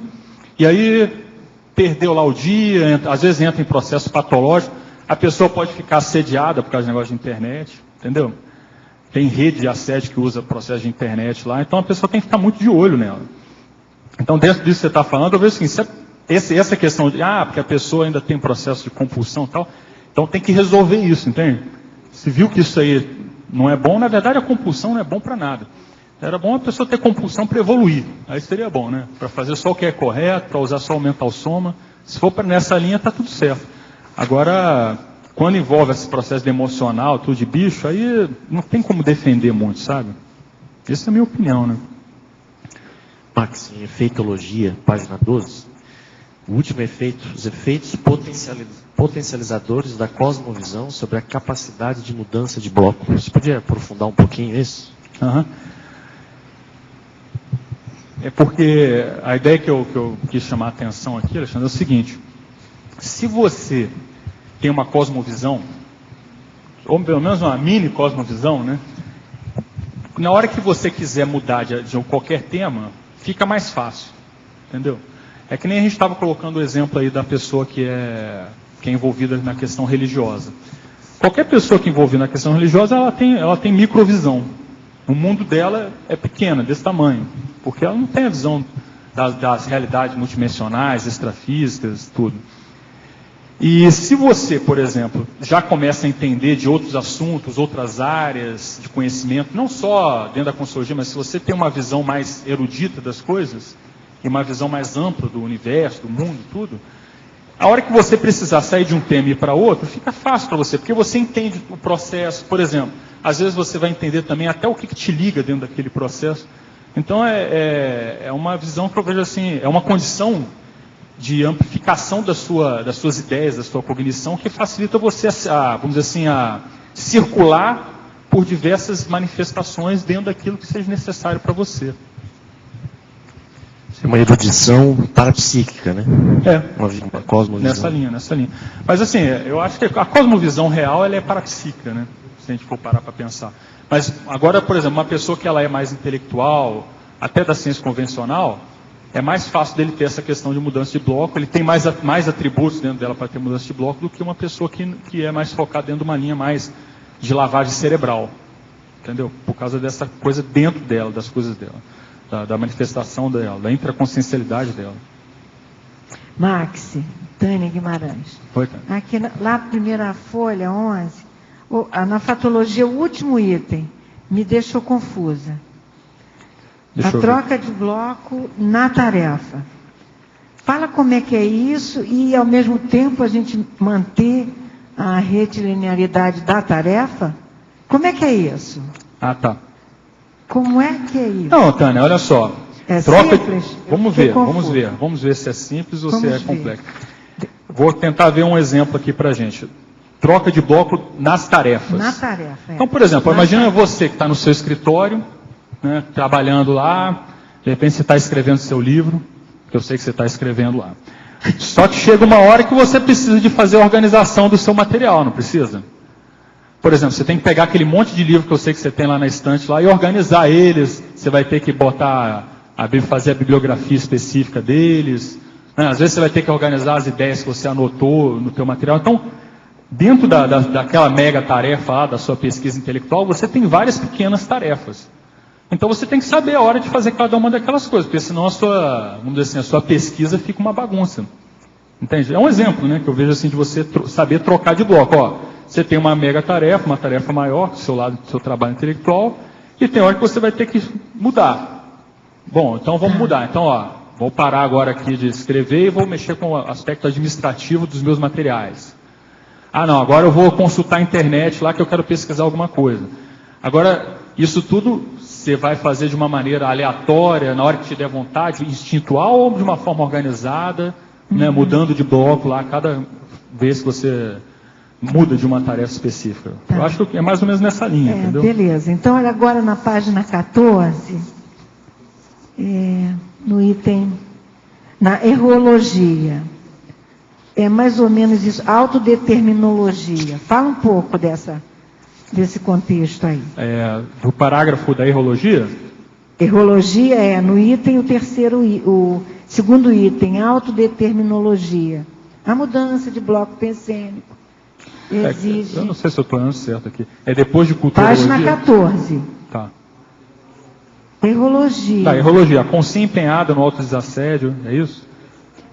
e aí perdeu lá o dia, às vezes entra em processo patológico, a pessoa pode ficar assediada por causa do negócio de internet, entendeu? Tem rede de assédio que usa processo de internet lá, então a pessoa tem que ficar muito de olho nela. Então, dentro disso que você está falando, eu vejo assim, essa questão de, porque a pessoa ainda tem processo de compulsão e tal, então tem que resolver isso, entende? Se viu que isso aí não é bom, na verdade a compulsão não é bom para nada. Era bom a pessoa ter compulsão para evoluir, aí seria bom, né? Para fazer só o que é correto, para usar só o mental soma, se for nessa linha está tudo certo. Agora, quando envolve esse processo de emocional, tudo de bicho, aí não tem como defender muito, sabe? Essa é a minha opinião, né? Max, em Efeitologia, página 12, o último efeito, os efeitos potencializadores da cosmovisão sobre a capacidade de mudança de bloco. Você podia aprofundar um pouquinho isso? Uhum. É porque a ideia que eu quis chamar a atenção aqui, Alexandre, é o seguinte: se você tem uma cosmovisão, ou pelo menos uma mini cosmovisão, né? Na hora que você quiser mudar de qualquer tema, fica mais fácil, entendeu? É que nem a gente estava colocando o exemplo aí da pessoa que é envolvida na questão religiosa. Qualquer pessoa que envolve na questão religiosa, ela tem microvisão. O mundo dela é pequeno, desse tamanho, porque ela não tem a visão das realidades multidimensionais, extrafísicas, tudo. E se você, por exemplo, já começa a entender de outros assuntos, outras áreas de conhecimento, não só dentro da Conscienciologia, mas se você tem uma visão mais erudita das coisas, e uma visão mais ampla do universo, do mundo, tudo, a hora que você precisar sair de um tema e ir para outro, fica fácil para você, porque você entende o processo. Por exemplo, às vezes você vai entender também até o que te liga dentro daquele processo. Então é uma visão que eu vejo assim, é uma condição de amplificação das suas ideias, da sua cognição, que facilita você, vamos dizer assim, a circular por diversas manifestações dentro daquilo que seja necessário para você. É uma erudição parapsíquica, né? Uma cosmovisão. Nessa linha. Mas assim, eu acho que a cosmovisão real, ela é parapsíquica, né? Se a gente for parar para pensar. Mas agora, por exemplo, uma pessoa que ela é mais intelectual, até da ciência convencional, é mais fácil dele ter essa questão de mudança de bloco, ele tem mais atributos dentro dela para ter mudança de bloco do que uma pessoa que é mais focada dentro de uma linha mais de lavagem cerebral. Entendeu? Por causa dessa coisa dentro dela, das coisas dela. Da manifestação dela, da intraconsciencialidade dela. Max, Tânia Guimarães. Oi, Tânia. Aqui, lá, primeira folha, 11, na fatologia, o último item, me deixou confusa. A troca de bloco na tarefa. Fala como é que é isso e, ao mesmo tempo, a gente manter a retilinearidade da tarefa? Como é que é isso? Ah, tá. Como é que é isso? Não, Tânia, olha só. É simples? Vamos ver se é simples ou se é complexo. Vou tentar ver um exemplo aqui pra gente. Troca de bloco nas tarefas. Na tarefa, é. Então, por exemplo, imagina você que está no seu escritório, né, trabalhando lá, de repente você está escrevendo seu livro, que eu sei que você está escrevendo lá. Só que chega uma hora que você precisa de fazer a organização do seu material, não precisa? Por exemplo, você tem que pegar aquele monte de livro que eu sei que você tem lá na estante lá e organizar eles. Você vai ter que fazer a bibliografia específica deles. Né? Às vezes você vai ter que organizar as ideias que você anotou no teu material. Então, dentro daquela mega tarefa lá, da sua pesquisa intelectual, você tem várias pequenas tarefas. Então você tem que saber a hora de fazer cada uma daquelas coisas, porque senão vamos dizer assim, a sua pesquisa fica uma bagunça. Entende? É um exemplo, né, que eu vejo assim de você saber trocar de bloco. Ó, você tem uma mega tarefa, uma tarefa maior do seu lado do seu trabalho intelectual, e tem hora que você vai ter que mudar. Bom, então vamos mudar. Então, ó, vou parar agora aqui de escrever e vou mexer com o aspecto administrativo dos meus materiais. Ah, não, agora eu vou consultar a internet lá que eu quero pesquisar alguma coisa. Agora, isso tudo você vai fazer de uma maneira aleatória, na hora que te der vontade, instintual ou de uma forma organizada, né, mudando de bloco lá cada vez que você muda de uma tarefa específica. Tá. Eu acho que é mais ou menos nessa linha, entendeu? Beleza. Então, olha agora na página 14, no item, na errologia. É mais ou menos isso, autodeterminologia. Fala um pouco desse contexto aí. Do parágrafo da errologia? Errologia é no item, o segundo item, autodeterminologia. A mudança de bloco pensênico exige... eu não sei se eu estou falando certo aqui. É depois de culturologia? Página 14. Tá. Errologia. Tá, errologia. A consciência empenhada no autodesassédio, é isso?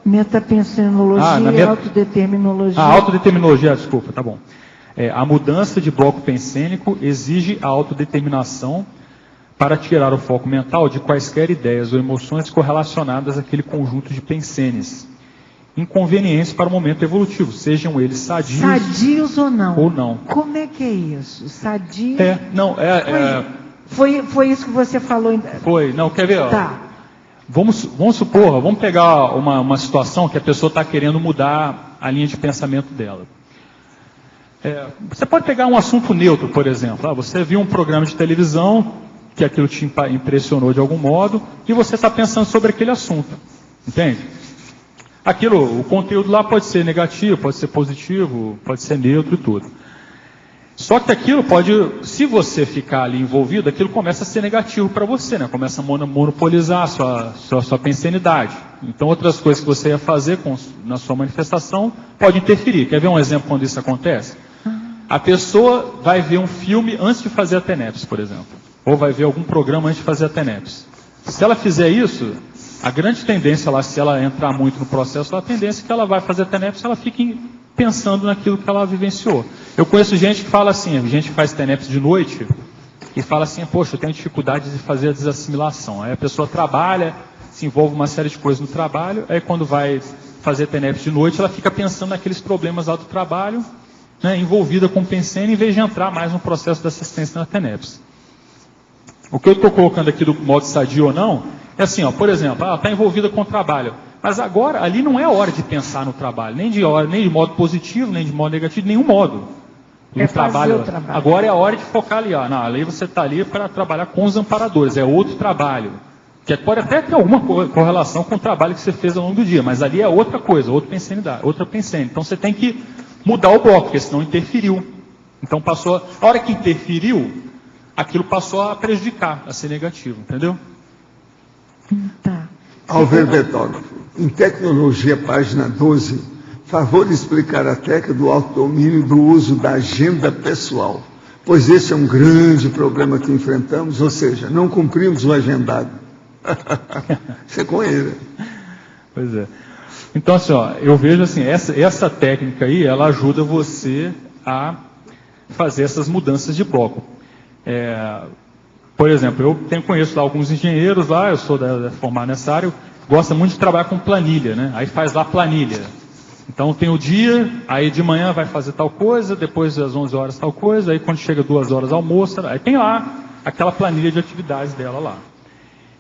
Metapensenologia, autodeterminologia. Autodeterminologia, desculpa, tá bom. A mudança de bloco pensênico exige a autodeterminação para tirar o foco mental de quaisquer ideias ou emoções correlacionadas àquele conjunto de pensênios, inconvenientes para o momento evolutivo, sejam eles sadios... Sadios ou não? Ou não. Como é que é isso? Sadio... Foi isso que você falou? Foi, não, quer ver? Tá. Vamos supor, vamos pegar uma situação que a pessoa está querendo mudar a linha de pensamento dela. Você pode pegar um assunto neutro, por exemplo. Você viu um programa de televisão que aquilo te impressionou de algum modo e você está pensando sobre aquele assunto. Entende? O conteúdo lá pode ser negativo, pode ser positivo, pode ser neutro e tudo. Só que aquilo se você ficar ali envolvido, aquilo começa a ser negativo para você, né? Começa a monopolizar a sua pensenidade. Então, outras coisas que você ia fazer na sua manifestação pode interferir. Quer ver um exemplo quando isso acontece? A pessoa vai ver um filme antes de fazer a TENEPS, por exemplo. Ou vai ver algum programa antes de fazer a TENEPS. Se ela fizer isso, a grande tendência lá, se ela entrar muito no processo, a tendência é que ela vai fazer a TENEPS, ela fique pensando naquilo que ela vivenciou. Eu conheço gente que fala assim, gente que faz TENEPS de noite, e fala assim, poxa, eu tenho dificuldade de fazer a desassimilação. Aí a pessoa trabalha, se envolve uma série de coisas no trabalho, aí quando vai fazer TENEPS de noite, ela fica pensando naqueles problemas lá do trabalho, né, envolvida com o pensene, em vez de entrar mais no processo de assistência na TENEPS. O que eu estou colocando aqui do modo sadio ou não, é assim, ó, por exemplo, ela está envolvida com o trabalho, mas agora, ali não é hora de pensar no trabalho, nem de modo positivo, nem de modo negativo, de nenhum modo. O trabalho. Agora é a hora de focar ali, ó, não, ali você está ali para trabalhar com os amparadores, é outro trabalho, que pode até ter alguma correlação com o trabalho que você fez ao longo do dia, mas ali é outra coisa, outra pensene. Então você tem que mudar o bloco, porque senão interferiu. Então passou, a hora que interferiu, aquilo passou a prejudicar, a ser negativo, entendeu? Tá. Alver Betógrafo, em Tecnologia, página 12, favor de explicar a técnica do autodomínio do uso da agenda pessoal, pois esse é um grande problema que enfrentamos, ou seja, não cumprimos o agendado. Isso é com ele. Pois é. Então, assim, ó, eu vejo assim, essa técnica aí, ela ajuda você a fazer essas mudanças de bloco. Por exemplo, eu conheço lá alguns engenheiros lá, eu sou formado nessa área, gosta muito de trabalhar com planilha, né? Aí faz lá planilha. Então tem o dia, aí de manhã vai fazer tal coisa, depois às 11 horas tal coisa, aí quando chega 2 horas almoça, aí tem lá aquela planilha de atividades dela lá.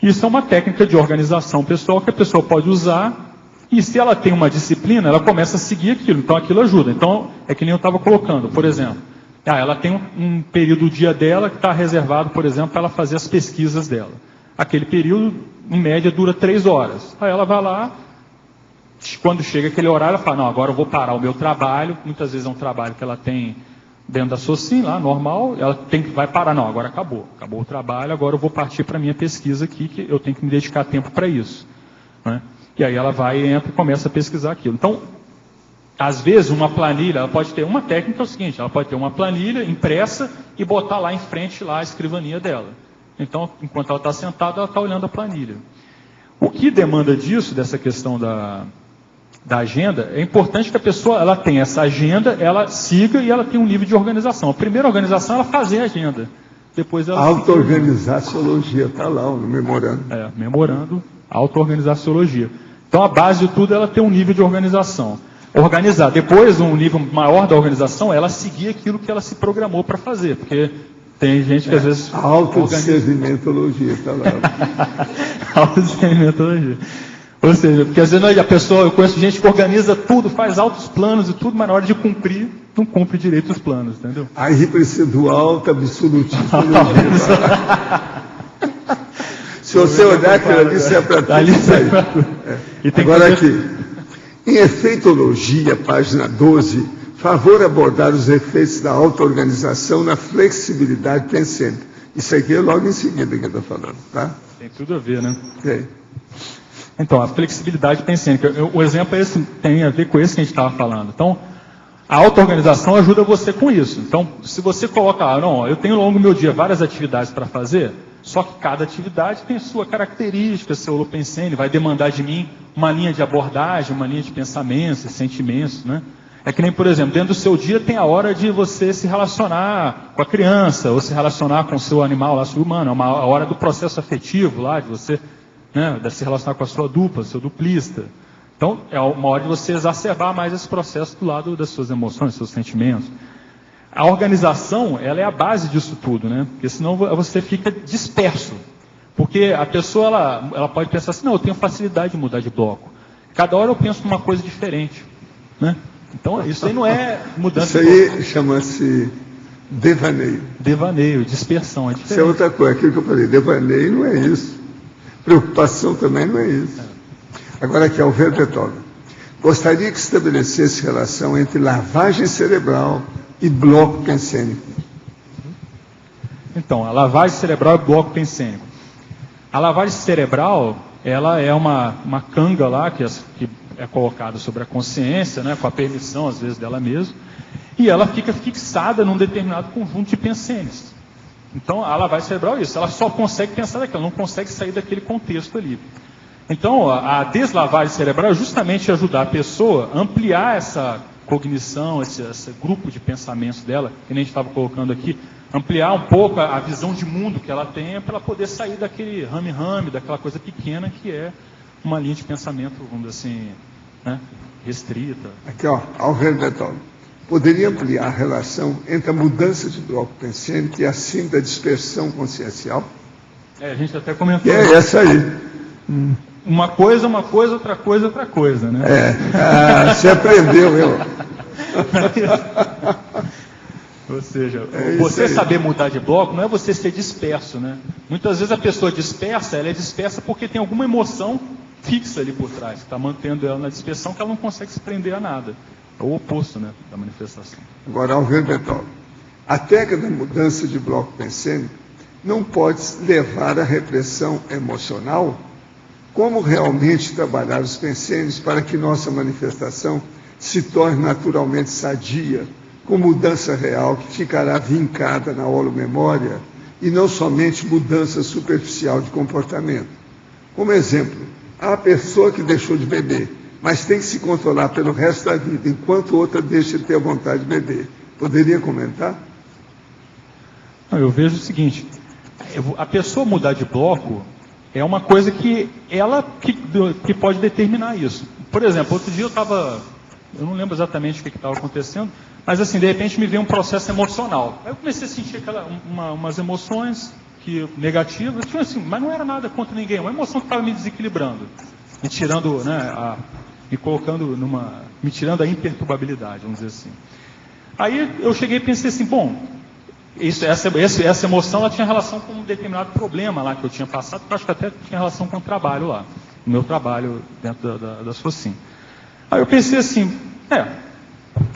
Isso é uma técnica de organização pessoal que a pessoa pode usar, e se ela tem uma disciplina, ela começa a seguir aquilo, então aquilo ajuda. Então, é que nem eu estava colocando, por exemplo, ela tem um período do dia dela que está reservado, por exemplo, para ela fazer as pesquisas dela. Aquele período, em média, dura 3 horas. Aí ela vai lá, quando chega aquele horário, ela fala, não, agora eu vou parar o meu trabalho, muitas vezes é um trabalho que ela tem dentro da SOCIM, lá, normal, ela vai parar, não, agora acabou o trabalho, agora eu vou partir para a minha pesquisa aqui, que eu tenho que me dedicar tempo para isso. Né? E aí ela vai, entra e começa a pesquisar aquilo. Então, às vezes, uma planilha, ela pode ter uma técnica, é o seguinte, ela pode ter uma planilha impressa e botar lá em frente lá a escrivaninha dela. Então, enquanto ela está sentada, ela está olhando a planilha. O que demanda disso, dessa questão da agenda, é importante que a pessoa ela tenha essa agenda, ela siga e ela tenha um nível de organização. A primeira organização é ela fazer a agenda. Depois ela auto-organizaciologia, está lá no memorando. Memorando, auto-organizaciologia. Então a base de tudo é ela ter um nível de organização. Organizar. Depois, um nível maior da organização, ela seguir aquilo que ela se programou para fazer. Porque tem gente que às vezes... Autosservimentologia, está lá. Autosservimentologia. Ou seja, porque às vezes a pessoa, eu conheço gente que organiza tudo, faz altos planos e tudo, mas na hora de cumprir, não cumpre direito os planos, entendeu? Aí precisa do alto absolutismo. Se você olhar aquilo ali, isso é para tudo. Agora aqui, em Efeitologia, página 12, favor abordar os efeitos da auto-organização na flexibilidade pensênica. Isso aqui é logo em seguida que eu estou falando, tá? Tem tudo a ver, né? Tem. Então, a flexibilidade pensênica, o exemplo é esse, tem a ver com esse que a gente estava falando. Então, a auto-organização ajuda você com isso. Então, se você coloca, eu tenho ao longo do meu dia várias atividades para fazer, só que cada atividade tem sua característica, seu holopensene, vai demandar de mim uma linha de abordagem, uma linha de pensamentos, sentimentos, né? É que nem, por exemplo, dentro do seu dia tem a hora de você se relacionar com a criança, ou se relacionar com o seu animal lá, seu humano, é a hora do processo afetivo lá, de você... de se relacionar com a sua dupla, seu duplista. Então, é uma hora de você exacerbar mais esse processo do lado das suas emoções, dos seus sentimentos. A organização, ela é a base disso tudo, né? Porque senão você fica disperso. Porque a pessoa, ela pode pensar assim, não, eu tenho facilidade de mudar de bloco. Cada hora eu penso numa coisa diferente. Né? Então, isso aí não é mudança de bloco. Isso aí chama-se devaneio. Devaneio, dispersão, é diferente. Isso é outra coisa, aquilo que eu falei, devaneio não é isso. Preocupação também não é isso. Agora aqui, Alver Betógrafo. Gostaria que estabelecesse relação entre lavagem cerebral e bloco pensênico. Então, a lavagem cerebral e bloco pensênico. A lavagem cerebral, ela é uma canga lá que é colocada sobre a consciência, né, com a permissão, às vezes, dela mesma. e ela fica fixada num determinado conjunto de pensenes. Então, a lavagem cerebral é isso, ela só consegue pensar daquilo, não consegue sair daquele contexto ali. Então, a deslavagem cerebral é justamente ajudar a pessoa a ampliar essa cognição, esse grupo de pensamentos dela, que nem a gente estava colocando aqui, ampliar um pouco a visão de mundo que ela tem para ela poder sair daquele rame-rame, daquela coisa pequena que é uma linha de pensamento, vamos dizer assim, né, restrita. Aqui, ó, Alfredo Bertolli. Poderia ampliar a relação entre a mudança de bloco pensênico e a síndrome da dispersão consciencial? A gente até comentou. É essa aí. Uma coisa, outra coisa, né? Você aprendeu, eu. Ou seja, você saber mudar de bloco não é você ser disperso, né? Muitas vezes a pessoa dispersa, ela é dispersa porque tem alguma emoção fixa ali por trás, que está mantendo ela na dispersão, que ela não consegue se prender a nada. É o oposto, né, da manifestação. Agora, Alfredo Bertolli. A técnica da mudança de bloco pensênico não pode levar à repressão emocional? Como realmente trabalhar os pensênios para que nossa manifestação se torne naturalmente sadia, com mudança real que ficará vincada na holomemória e não somente mudança superficial de comportamento? Como exemplo, há a pessoa que deixou de beber, mas tem que se controlar pelo resto da vida, enquanto outra deixa de ter vontade de beber. Poderia comentar? Eu vejo o seguinte, a pessoa mudar de bloco é uma coisa que ela que pode determinar isso. Por exemplo, outro dia eu não lembro exatamente o que estava acontecendo, mas assim, de repente me veio um processo emocional. Aí eu comecei a sentir umas emoções negativas, assim, mas não era nada contra ninguém, uma emoção que estava me desequilibrando, me tirando, né, me tirando a imperturbabilidade, vamos dizer assim. Aí eu cheguei e pensei assim, bom, essa emoção ela tinha relação com um determinado problema lá que eu tinha passado, que eu acho que até tinha relação com o trabalho lá, o meu trabalho dentro da SOCIM. Aí eu pensei assim,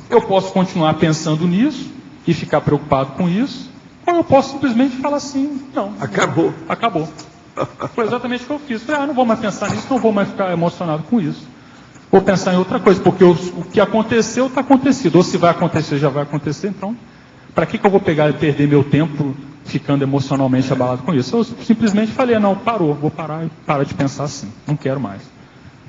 eu posso continuar pensando nisso e ficar preocupado com isso, ou eu posso simplesmente falar assim, não. Acabou. Foi exatamente o que eu fiz. Falei, não vou mais pensar nisso, não vou mais ficar emocionado com isso. Vou pensar em outra coisa, porque o que aconteceu está acontecido. Ou se vai acontecer, já vai acontecer, então, para que eu vou pegar e perder meu tempo ficando emocionalmente abalado com isso? Eu simplesmente falei, não, vou parar de pensar assim, não quero mais.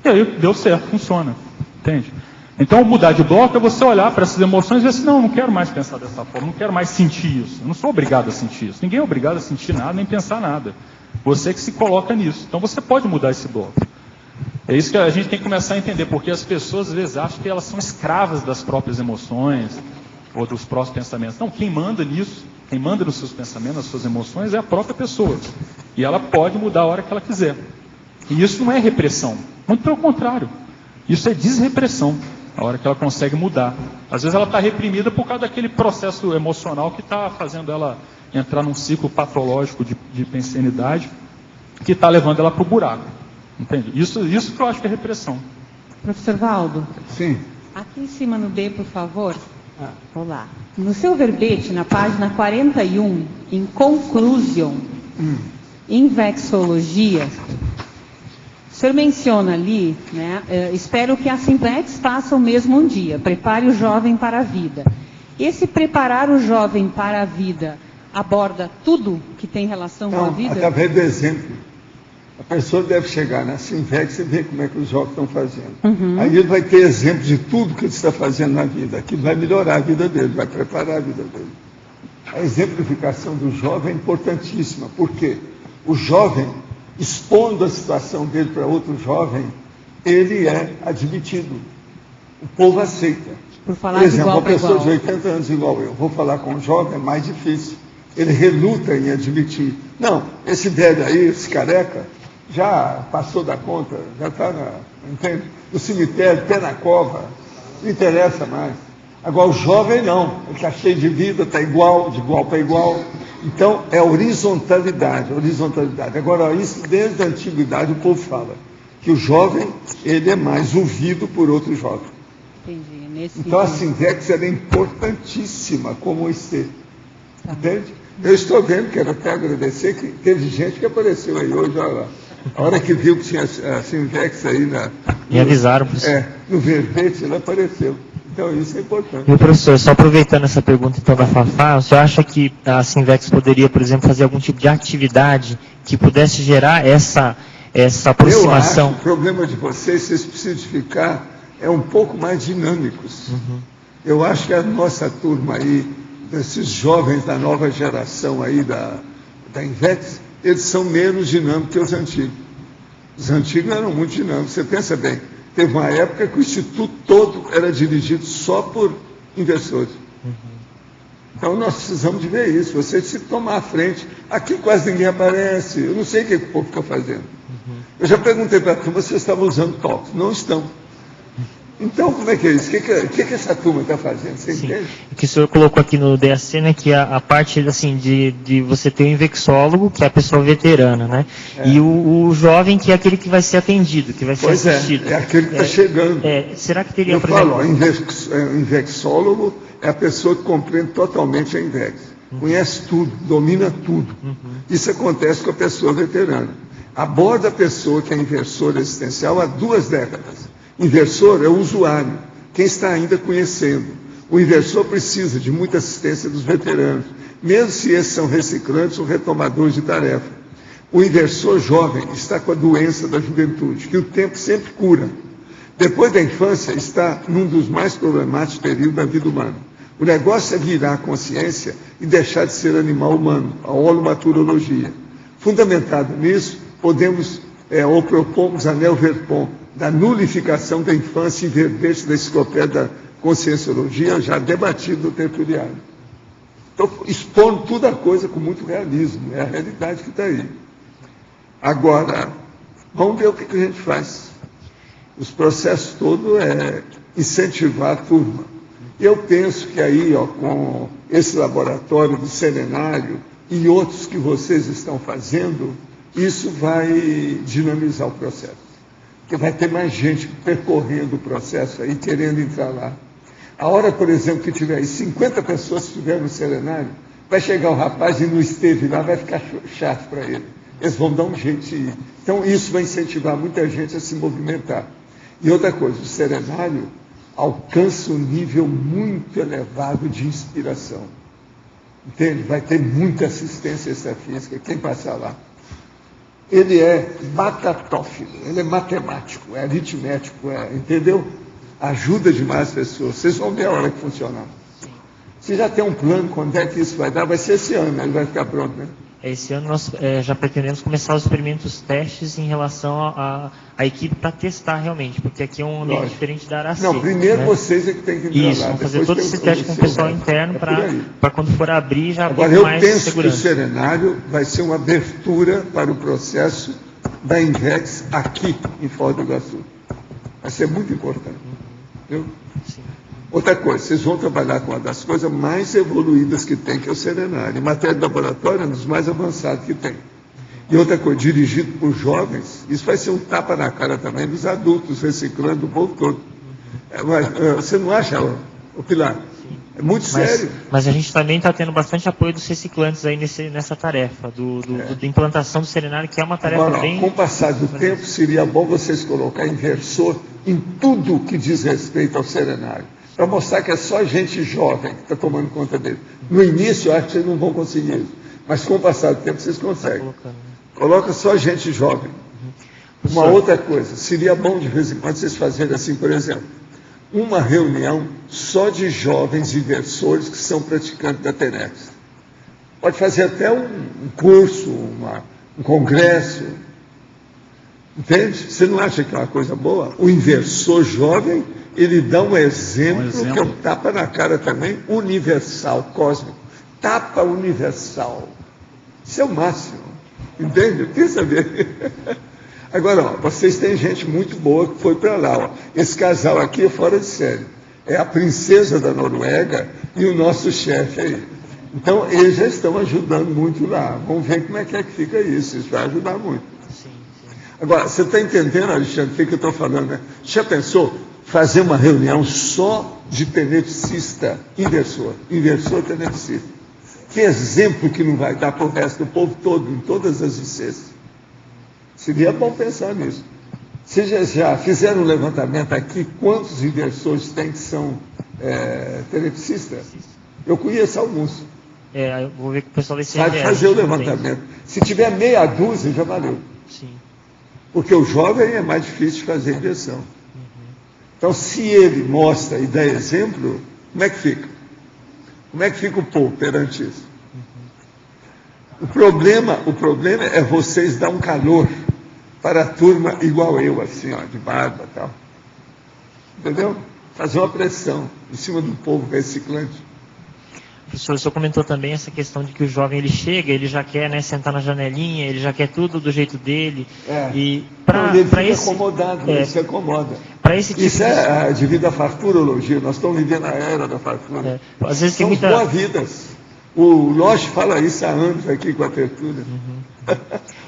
E aí deu certo, funciona, entende? Então, mudar de bloco é você olhar para essas emoções e dizer assim, não quero mais pensar dessa forma, não quero mais sentir isso. Eu não sou obrigado a sentir isso. Ninguém é obrigado a sentir nada, nem pensar nada. Você que se coloca nisso. Então, você pode mudar esse bloco. É isso que a gente tem que começar a entender, porque as pessoas, às vezes, acham que elas são escravas das próprias emoções ou dos próprios pensamentos. Não, quem manda nisso, quem manda nos seus pensamentos, nas suas emoções, é a própria pessoa. E ela pode mudar a hora que ela quiser. E isso não é repressão. Muito pelo contrário. Isso é desrepressão, a hora que ela consegue mudar. Às vezes ela está reprimida por causa daquele processo emocional que está fazendo ela entrar num ciclo patológico de pensenidade que está levando ela para o buraco. Entende? Isso que eu acho que é repressão. Professor Valdo? Sim. Aqui em cima no B, por favor. Olá. No seu verbete, na página 41, em conclusion, em vexologia, o senhor menciona ali, né, espero que a Simplex faça o mesmo um dia, prepare o jovem para a vida. Esse preparar o jovem para a vida aborda tudo que tem relação com a vida? Através do exemplo. A pessoa deve chegar na Simplex e ver como é que os jovens estão fazendo. Aí ele vai ter exemplo de tudo que ele está fazendo na vida. Aquilo vai melhorar a vida dele, vai preparar a vida dele. A exemplificação do jovem é importantíssima. Por quê? O jovem, expondo a situação dele para outro jovem, ele é admitido. O povo aceita. Por exemplo, uma pessoa de 80 anos igual eu, vou falar com um jovem, é mais difícil. Ele reluta em admitir. Não, esse velho aí, esse careca, já passou da conta, já está no cemitério, pé na cova, não interessa mais. Agora o jovem não, ele está cheio de vida, está igual, de igual para igual. Então é horizontalidade. Agora isso desde a antiguidade o povo fala, que o jovem, ele é mais ouvido por outro jovem. Entendi. Então a Simplex é importantíssima como IC. Entende? Eu estou vendo, quero até agradecer, que teve gente que apareceu aí hoje, olha lá. A hora que viu que tinha a Simplex aí me avisaram. No verbete, ela apareceu. Então, isso é importante. E, professor, só aproveitando essa pergunta então da Fafá, o senhor acha que a Sinvex poderia, por exemplo, fazer algum tipo de atividade que pudesse gerar essa aproximação? Eu acho que o problema de vocês precisam ficar um pouco mais dinâmicos. Eu acho que a nossa turma aí, desses jovens da nova geração aí da Invex, eles são menos dinâmicos que os antigos. Os antigos eram muito dinâmicos. Você pensa bem, teve uma época que o Instituto todo era dirigido só por inversores. Então nós precisamos de ver isso. Você se tomar à frente. Aqui quase ninguém aparece. Eu não sei o que o povo fica fazendo. Eu já perguntei para a turma se vocês estavam usando toques. Não estão. Então, como é que é isso? O que essa turma está fazendo? Você entende? O que o senhor colocou aqui no DAC, né, que a parte assim, de você ter um infectólogo, que é a pessoa veterana, né? E o jovem, que é aquele que vai ser atendido, que vai ser assistido. É aquele que está chegando. Será que teria, eu falo, o infectólogo é a pessoa que compreende totalmente a Invex. Conhece tudo, domina tudo. Isso acontece com a pessoa veterana. Aborda a pessoa que é inversor existencial há 2 décadas. Inversor é o usuário, quem está ainda conhecendo. O inversor precisa de muita assistência dos veteranos, mesmo se esses são reciclantes ou retomadores de tarefa. O inversor jovem está com a doença da juventude, que o tempo sempre cura. Depois da infância, está num dos mais problemáticos períodos da vida humana. O negócio é virar a consciência e deixar de ser animal humano, a holomaturologia. Fundamentado nisso, podemos ou propomos a Neo-Verpon, da nulificação da infância em verbete da enciclopédia da conscienciologia, já debatido no tertuliário. Então, expondo toda a coisa com muito realismo, é a realidade que está aí. Agora, vamos ver o que a gente faz. Os processos todos é incentivar a turma. Eu penso que aí, com esse laboratório do Serenário e outros que vocês estão fazendo, isso vai dinamizar o processo. Porque vai ter mais gente percorrendo o processo aí, querendo entrar lá. A hora, por exemplo, que tiver aí 50 pessoas que estiverem no Serenário, vai chegar o rapaz e não esteve lá, vai ficar chato para ele. Eles vão dar um jeito de ir. Então, isso vai incentivar muita gente a se movimentar. E outra coisa, o Serenário alcança um nível muito elevado de inspiração. Entende? Vai ter muita assistência extrafísica, quem passar lá. Ele é batatófilo, ele é matemático, é aritmético, entendeu? Ajuda demais as pessoas. Vocês vão ver a hora que funcionar. Você já tem um plano, quando é que isso vai dar? Vai ser esse ano, ele vai ficar pronto, né? Esse ano nós já pretendemos começar os experimentos, testes em relação à equipe para testar realmente, porque aqui é um ambiente diferente da Araci. Não, primeiro vocês é que tem que entrar isso, lá. Vamos fazer todo esse teste com o pessoal interno para quando for abrir já ter mais segurança. Agora, eu penso que o Serenário vai ser uma abertura para o processo da Invex aqui em Foz do Iguaçu. Vai ser muito importante. Viu? Sim. Outra coisa, vocês vão trabalhar com uma das coisas mais evoluídas que tem, que é o Serenário. Em matéria de laboratório, é um dos mais avançados que tem. E outra coisa, dirigido por jovens, isso vai ser um tapa na cara também dos adultos, reciclando o povo todo. Você não acha, Pilar? É muito sério. Mas a gente também está tendo bastante apoio dos reciclantes aí nessa tarefa, da implantação do Serenário, que é uma tarefa bem... Com o passar do tempo, seria bom vocês colocar inversor em tudo que diz respeito ao Serenário, para mostrar que é só gente jovem que está tomando conta dele. No início, eu acho que vocês não vão conseguir isso, mas com o passar do tempo, vocês conseguem. Coloca só gente jovem. Uma outra coisa, seria bom de vez em quando vocês fazerem assim, por exemplo, uma reunião só de jovens inversores que são praticantes da TENEX. Pode fazer até um curso, um congresso. Entende? Você não acha que é uma coisa boa? O inversor jovem, ele dá um exemplo que é um tapa na cara também, universal, cósmico. Tapa universal. Isso é o máximo. Entende? Pensa bem. Agora, vocês têm gente muito boa que foi para lá. Esse casal aqui é fora de série. É a princesa da Noruega e o nosso chefe aí. Então, eles já estão ajudando muito lá. Vamos ver como é que fica isso. Isso vai ajudar muito. Sim. Agora, você está entendendo, Alexandre, o que eu estou falando, né? Já pensou fazer uma reunião só de tenepsista inversor tenepsista? Que exemplo que não vai dar para o resto do povo todo, em todas as ICs. Seria bom pensar nisso. Vocês já fizeram um levantamento aqui, quantos inversores tem que são tenepsista? Eu conheço alguns. Eu vou ver que o pessoal vai ser. Sabe fazer o levantamento. Se tiver meia dúzia, já valeu. Sim. Porque o jovem é mais difícil de fazer inversão. Então, se ele mostra e dá exemplo, como é que fica? Como é que fica o povo perante isso? O problema é vocês dar um calor para a turma igual eu, assim, ó, de barba e tal. Entendeu? Fazer uma pressão em cima do povo reciclante. Professor, o senhor comentou também essa questão de que o jovem ele chega, ele já quer, né, sentar na janelinha, ele já quer tudo do jeito dele. E para esse acomodado, ele se acomoda. Esse tipo isso é devido à farturologia. Nós estamos vivendo a era da fartura. Às vezes são boas-vidas. O Loche fala isso há anos aqui com a Tertúlia.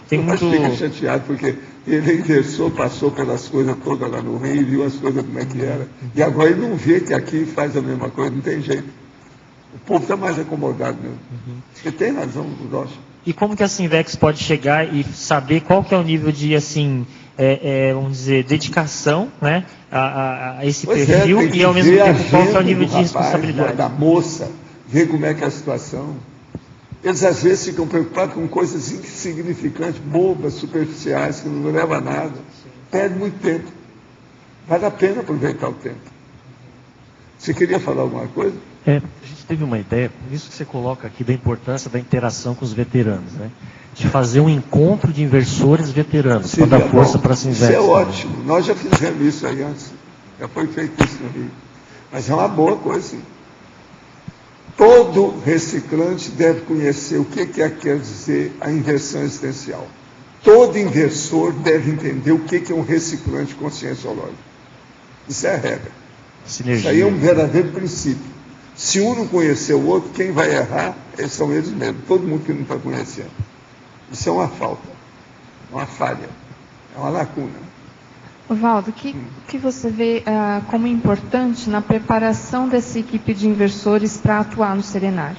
Tem muito... fica chateado porque ele inversou, passou pelas coisas todas lá no Rio, viu as coisas como é que era. E agora ele não vê que aqui faz a mesma coisa, não tem jeito. O povo está mais acomodado mesmo. Você tem razão, Loche. E como que a Sinvex pode chegar e saber qual que é o nível de, assim, vamos dizer, dedicação, né, a esse perfil e ao mesmo tempo qual que é o nível de responsabilidade? Da moça, ver como é que é a situação. Eles às vezes ficam preocupados com coisas insignificantes, bobas, superficiais, que não levam a nada. Perde muito tempo. Vale a pena aproveitar o tempo. Você queria falar alguma coisa? A gente teve uma ideia, isso que você coloca aqui, da importância da interação com os veteranos, né? De fazer um encontro de inversores veteranos, para dar força para a Sinvex. Isso é ótimo. Nós já fizemos isso aí antes. Já foi feito isso no Rio. Mas é uma boa coisa, sim. Todo reciclante deve conhecer o que quer dizer a inversão existencial. Todo inversor deve entender o que é um reciclante conscienciológico. Isso é a regra. Sinergia. Isso aí é um verdadeiro princípio. Se um não conhecer o outro, quem vai errar são eles mesmos. Todo mundo que não está conhecendo. Isso é uma falta, uma falha, é uma lacuna. Valdo, o que você vê como importante na preparação dessa equipe de inversores para atuar no Serenário?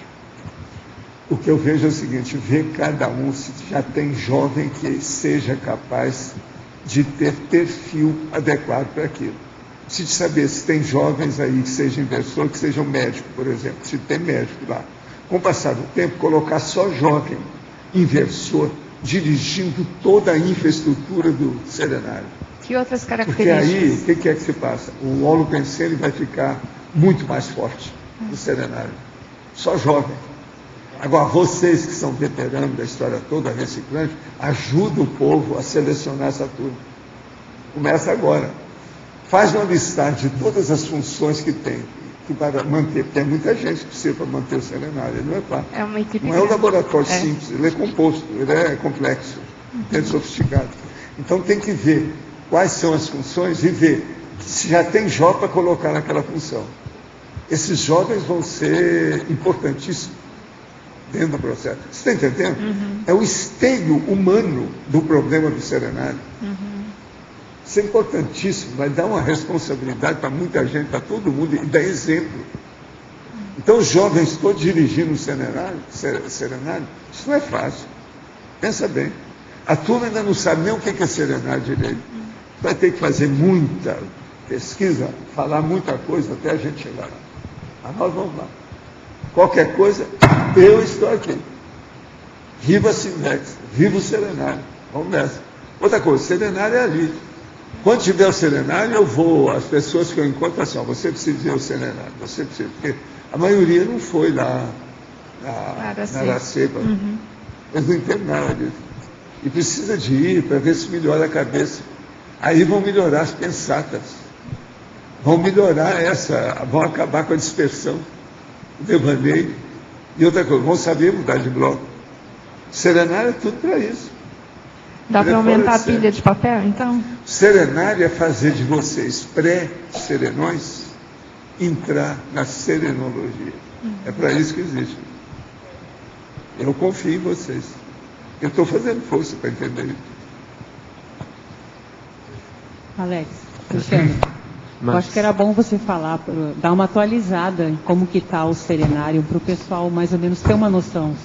O que eu vejo é o seguinte, ver cada um se já tem jovem que seja capaz de ter perfil adequado para aquilo. Se de saber se tem jovens aí que sejam inversor, que sejam médico, por exemplo, se tem médico lá. Com o passar do tempo, colocar só jovem inversor dirigindo toda a infraestrutura do Serenário. Que outras características? Porque aí, o que é que se passa? O holopensene vai ficar muito mais forte no Serenário. Só jovem. Agora, vocês que são veteranos da história toda, reciclante, ajudam o povo a selecionar essa turma. Começa agora. Faz uma listagem de todas as funções que tem, que para manter, porque tem muita gente que precisa para manter o Serenário, ele não é fácil. É uma equipe não é um laboratório simples, ele é composto, ele é complexo, é sofisticado. Então tem que ver quais são as funções e ver se já tem jovem para colocar naquela função. Esses jovens vão ser importantíssimos dentro do processo. Você está entendendo? É o esteio humano do problema do Serenário. Isso é importantíssimo, vai dar uma responsabilidade para muita gente, para todo mundo, e dar exemplo. Então, os jovens todos dirigindo o Serenário, isso não é fácil. Pensa bem. A turma ainda não sabe nem o que é Serenário direito. Vai ter que fazer muita pesquisa, falar muita coisa até a gente chegar lá. Mas nós vamos lá. Qualquer coisa, eu estou aqui. Viva a Sinvex, viva o Serenário. Vamos nessa. Outra coisa, o Serenário é ali. Quando tiver o Serenário, eu vou, as pessoas que eu encontro, assim, ó, você precisa ver o Serenário, você precisa, porque a maioria não foi lá na Araceba. Eles não entendem nada disso. E precisa de ir para ver se melhora a cabeça. Aí vão melhorar as pensatas. Vão melhorar vão acabar com a dispersão, o devaneio. E outra coisa, vão saber mudar de bloco. O Serenário é tudo para isso. Dá para aumentar a pilha de papel, então? Serenário é fazer de vocês pré-serenões entrar na serenologia. É para isso que existe. Eu confio em vocês. Eu estou fazendo força para entender isso. Alex, Cristiano, eu acho que era bom você falar, dar uma atualizada em como que está o Serenário, para o pessoal mais ou menos ter uma noção.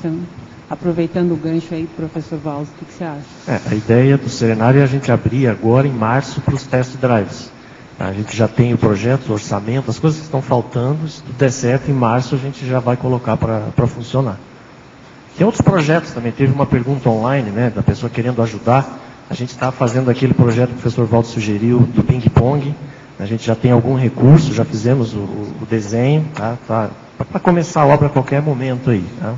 Aproveitando o gancho aí, professor Valdo, o que você acha? A ideia do Serenário é a gente abrir agora em março para os test drives. A gente já tem o projeto, o orçamento, as coisas que estão faltando, se tudo der certo, em março a gente já vai colocar para funcionar. Tem outros projetos também, teve uma pergunta online, né, da pessoa querendo ajudar. A gente está fazendo aquele projeto que o professor Valdo sugeriu, do ping-pong. A gente já tem algum recurso, já fizemos o desenho, tá para começar a obra a qualquer momento aí. Tá?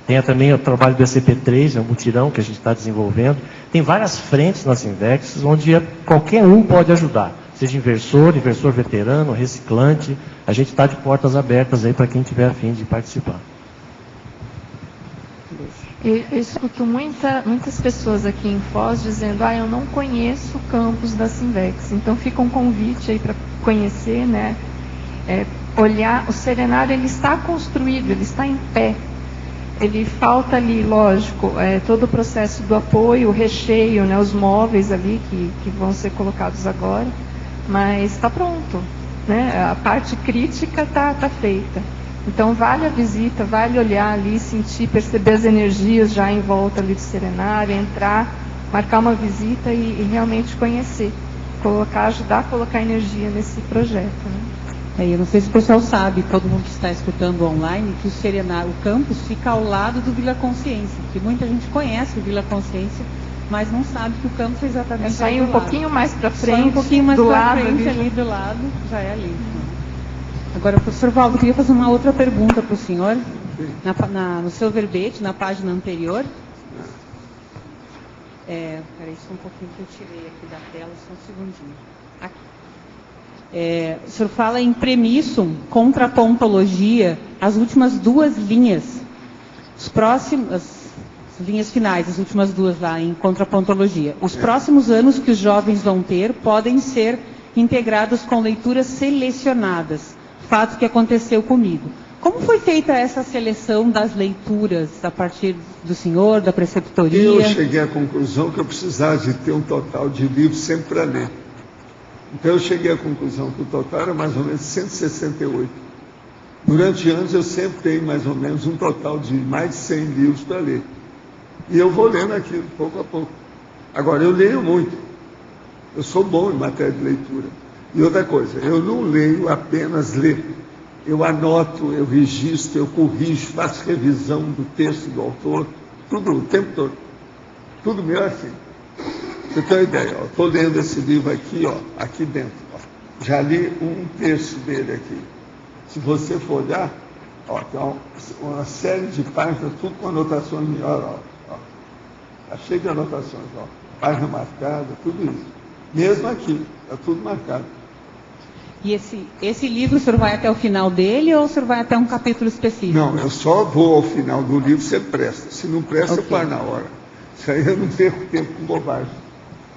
Tem também o trabalho do ECP3, é um mutirão que a gente está desenvolvendo. Tem várias frentes nas Sinvex, onde qualquer um pode ajudar. Seja inversor veterano, reciclante. A gente está de portas abertas aí para quem tiver a fim de participar. Eu escuto muitas pessoas aqui em Foz dizendo, eu não conheço o campus da Sinvex. Então fica um convite aí para conhecer, né? Olhar, o Serenário ele está construído, ele está em pé. Ele falta ali, lógico, todo o processo do apoio, o recheio, né, os móveis ali que vão ser colocados agora, mas está pronto, né? A parte crítica está feita. Então vale a visita, vale olhar ali, sentir, perceber as energias já em volta ali do Serenário, entrar, marcar uma visita e realmente conhecer, ajudar a colocar energia nesse projeto, né? Eu não sei se o pessoal sabe, todo mundo que está escutando online, que o campus fica ao lado do Vila Consciência, que muita gente conhece o Vila Consciência, mas não sabe que o campus é exatamente só ir um pouquinho mais para frente, um pouquinho mais para frente, ali do lado, já é ali. Agora, professor Valdo, eu queria fazer uma outra pergunta para o senhor. No seu verbete, na página anterior. Peraí, só um pouquinho que eu tirei aqui da tela, só um segundinho. Aqui. O senhor fala em premissum, contrapontologia, as últimas duas linhas. As linhas finais, as últimas duas lá em contrapontologia. Os próximos anos que os jovens vão ter podem ser integrados com leituras selecionadas. Fato que aconteceu comigo. Como foi feita essa seleção das leituras a partir do senhor, da preceptoria? Eu cheguei à conclusão que eu precisava de ter um total de livros sempre para ler. Então eu cheguei à conclusão que o total era mais ou menos 168. Durante anos eu sempre tenho mais ou menos um total de mais de 100 livros para ler. E eu vou lendo aquilo, pouco a pouco. Agora, eu leio muito. Eu sou bom em matéria de leitura. E outra coisa, eu não leio apenas ler. Eu anoto, eu registro, eu corrijo, faço revisão do texto do autor, tudo, o tempo todo. Tudo meu é assim. Você tem uma ideia, estou lendo esse livro aqui, aqui dentro. Já li um terço dele aqui. Se você for olhar, tem uma série de páginas, tudo com anotações melhores. Está cheio de anotações, página marcada, tudo isso. Mesmo aqui, está tudo marcado. E esse livro, o senhor vai até o final dele ou o senhor vai até um capítulo específico? Não, eu só vou ao final do livro se presta. Se não presta, eu paro na hora. Isso aí eu não perco tempo com bobagem.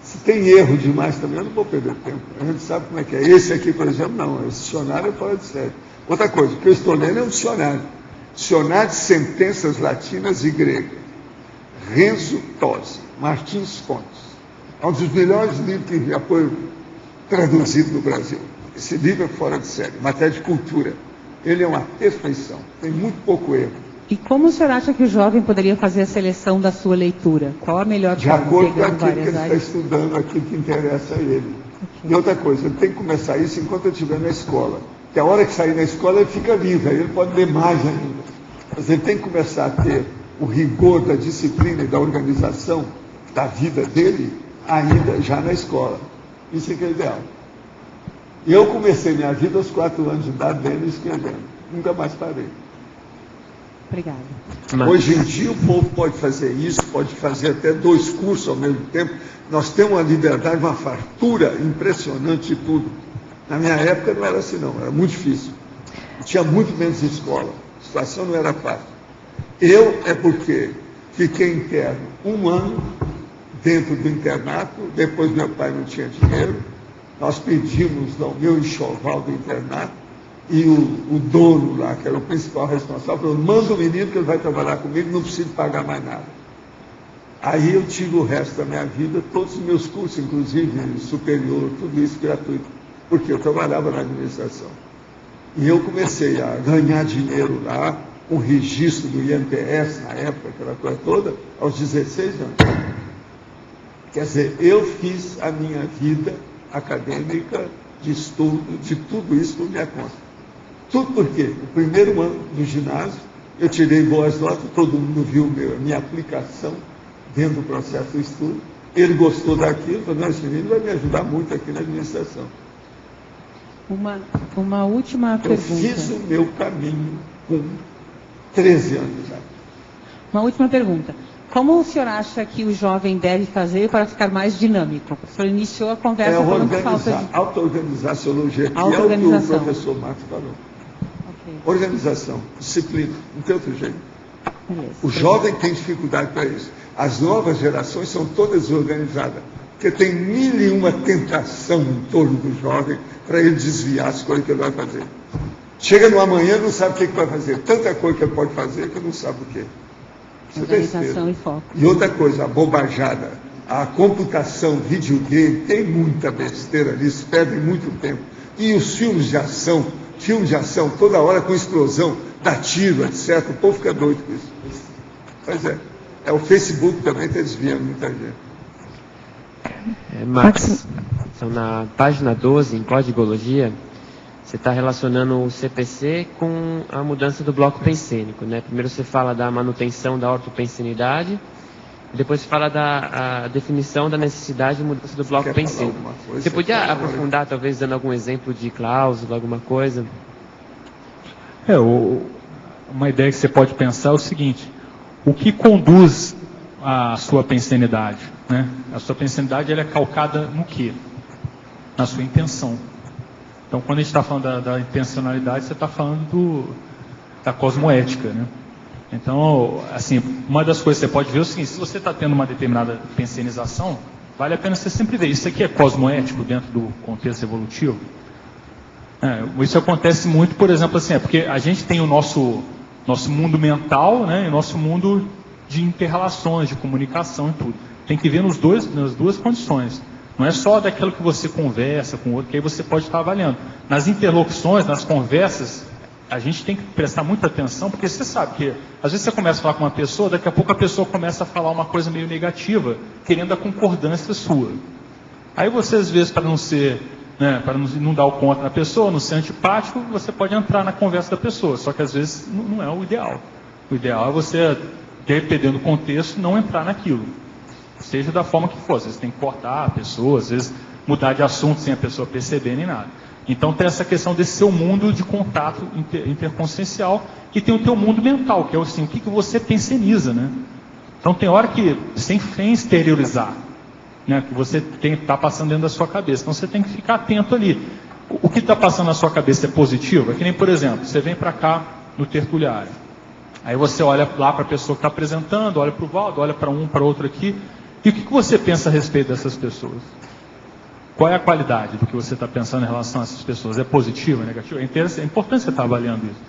Se tem erro demais também, eu não vou perder tempo. A gente sabe como é que é. Esse aqui, por exemplo, não. Esse dicionário é fora de série. Outra coisa, o que eu estou lendo é um dicionário. Dicionário de sentenças latinas e gregas. Renzo Tosi, Martins Fontes. É um dos melhores livros que já foi traduzido no Brasil. Esse livro é fora de série, matéria de cultura. Ele é uma perfeição, tem muito pouco erro. E como o senhor acha que o jovem poderia fazer a seleção da sua leitura? Qual a melhor forma? De acordo com aquilo que ele está estudando, aquilo que interessa a ele. Okay. E outra coisa, ele tem que começar isso enquanto ele estiver na escola. Porque a hora que sair na escola, ele fica livre, aí ele pode ler mais ainda. Mas ele tem que começar a ter o rigor da disciplina e da organização da vida dele, ainda já na escola. Isso é que é ideal. Eu comecei minha vida aos 4 anos de idade, lendo e escrevendo. Nunca mais parei. Obrigada. Hoje em dia o povo pode fazer isso, pode fazer até 2 cursos ao mesmo tempo. Nós temos uma liberdade, uma fartura impressionante de tudo. Na minha época não era assim não, era muito difícil. Tinha muito menos escola, a situação não era fácil. Porque fiquei interno 1 ano dentro do internato, depois meu pai não tinha dinheiro, nós pedimos ao meu enxoval do internato, e o dono lá, que era o principal responsável, falou, manda o menino que ele vai trabalhar comigo, não precisa pagar mais nada. Aí eu tive o resto da minha vida, todos os meus cursos, inclusive superior, tudo isso gratuito, porque eu trabalhava na administração. E eu comecei a ganhar dinheiro lá, com registro do INPS na época, aquela coisa toda, aos 16 anos. Quer dizer, eu fiz a minha vida acadêmica de estudo, de tudo isso por minha conta. Tudo porque o primeiro ano do ginásio, eu tirei boas notas, todo mundo viu a minha aplicação dentro do processo do estudo. Ele gostou daquilo, falou, não, esse menino vai me ajudar muito aqui na administração. Uma última pergunta. Eu fiz o meu caminho com 13 anos já. Uma última pergunta. Como o senhor acha que o jovem deve fazer para ficar mais dinâmico? O senhor iniciou a conversa falando que falta de... Auto-organizaciologia, que é o que o professor Marcos falou. Okay. Organização, disciplina, não tem outro jeito. Beleza. O jovem tem dificuldade para isso. As novas gerações são todas organizadas, porque tem 1001 tentação em torno do jovem para ele desviar as coisas que ele vai fazer. Chega no amanhã, não sabe o que vai fazer. Tanta coisa que ele pode fazer que não sabe o que. Organização e foco. E outra coisa, a bobajada, a computação, videogame, tem muita besteira ali, eles perdem muito tempo. E os filmes de ação, toda hora com explosão, dá tiro, etc. O povo fica doido com isso. Pois é. O Facebook também está desviando muita gente. Max, então na página 12, em Codigologia, você está relacionando o CPC com a mudança do bloco pensênico, né? Primeiro você fala da manutenção da ortopensenidade, depois você fala da definição da necessidade de mudança do bloco pensênico. Você podia aprofundar, talvez, dando algum exemplo de cláusula, alguma coisa? Uma ideia que você pode pensar é o seguinte: o que conduz a sua pensenidade, né? A sua pensenidade, ela é calcada no quê? Na sua intenção. Então, quando a gente está falando da intencionalidade, você está falando da cosmoética, né? Então, assim, uma das coisas que você pode ver é o seguinte: se você está tendo uma determinada pensenização, vale a pena você sempre ver, isso aqui é cosmoético dentro do contexto evolutivo? Isso acontece muito, por exemplo, assim, porque a gente tem o nosso mundo mental, né, e o nosso mundo de inter-relações, de comunicação e tudo. Tem que ver nas duas condições. Não é só daquilo que você conversa com o outro, que aí você pode estar avaliando. Nas interlocuções, nas conversas, a gente tem que prestar muita atenção, porque você sabe que, às vezes você começa a falar com uma pessoa, daqui a pouco a pessoa começa a falar uma coisa meio negativa, querendo a concordância sua. Aí você, às vezes, para não ser, né, para não dar o contra na pessoa, não ser antipático, você pode entrar na conversa da pessoa, só que às vezes não é o ideal. O ideal é você, dependendo do contexto, não entrar naquilo. Seja da forma que for, às vezes tem que cortar a pessoa, às vezes mudar de assunto sem a pessoa perceber nem nada. Então tem essa questão desse seu mundo de contato interconsciencial, e tem o teu mundo mental, que é assim, o que você penseniza, né? Então tem hora que, sem exteriorizar, né, que você está passando dentro da sua cabeça. Então você tem que ficar atento ali. O que está passando na sua cabeça é positivo? É que nem, por exemplo, você vem para cá no tertuliário. Aí você olha lá para a pessoa que está apresentando, olha para o Valdo, olha para um, para outro aqui. E o que você pensa a respeito dessas pessoas? Qual é a qualidade do que você está pensando em relação a essas pessoas? É positiva, é negativa? É importante você estar avaliando isso.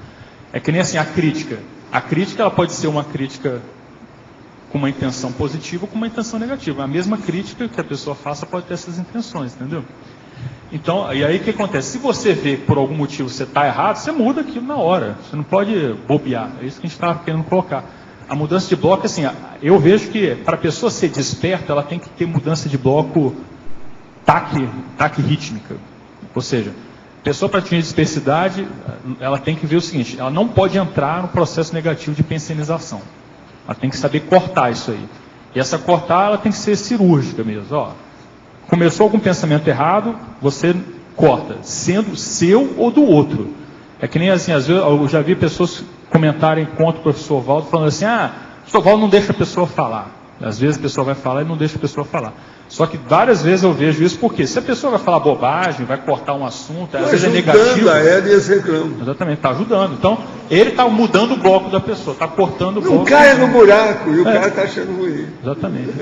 É que nem assim a crítica. A crítica, ela pode ser uma crítica com uma intenção positiva ou com uma intenção negativa. A mesma crítica que a pessoa faça pode ter essas intenções, entendeu? Então, e aí o que acontece? Se você vê que por algum motivo você está errado, você muda aquilo na hora. Você não pode bobear. É isso que a gente está querendo colocar. A mudança de bloco, assim, eu vejo que para a pessoa ser desperta, ela tem que ter mudança de bloco taquirrítmica. Ou seja, a pessoa para atingir dispersidade, ela tem que ver o seguinte: ela não pode entrar no processo negativo de pensenização. Ela tem que saber cortar isso aí. E essa cortar, ela tem que ser cirúrgica mesmo. Ó, começou algum pensamento errado, você corta, sendo seu ou do outro. É que nem assim, às vezes eu já vi pessoas comentarem contra o professor Valdo, falando assim: o professor Valdo não deixa a pessoa falar. Às vezes a pessoa vai falar e não deixa a pessoa falar. Só que várias vezes eu vejo isso, porque se a pessoa vai falar bobagem, vai cortar um assunto, às vezes é negativo. A ela e eles reclamam. Exatamente, está ajudando. Então, ele está mudando o bloco da pessoa, está cortando o bloco. Não caia no buraco e o cara está achando ruim. Exatamente.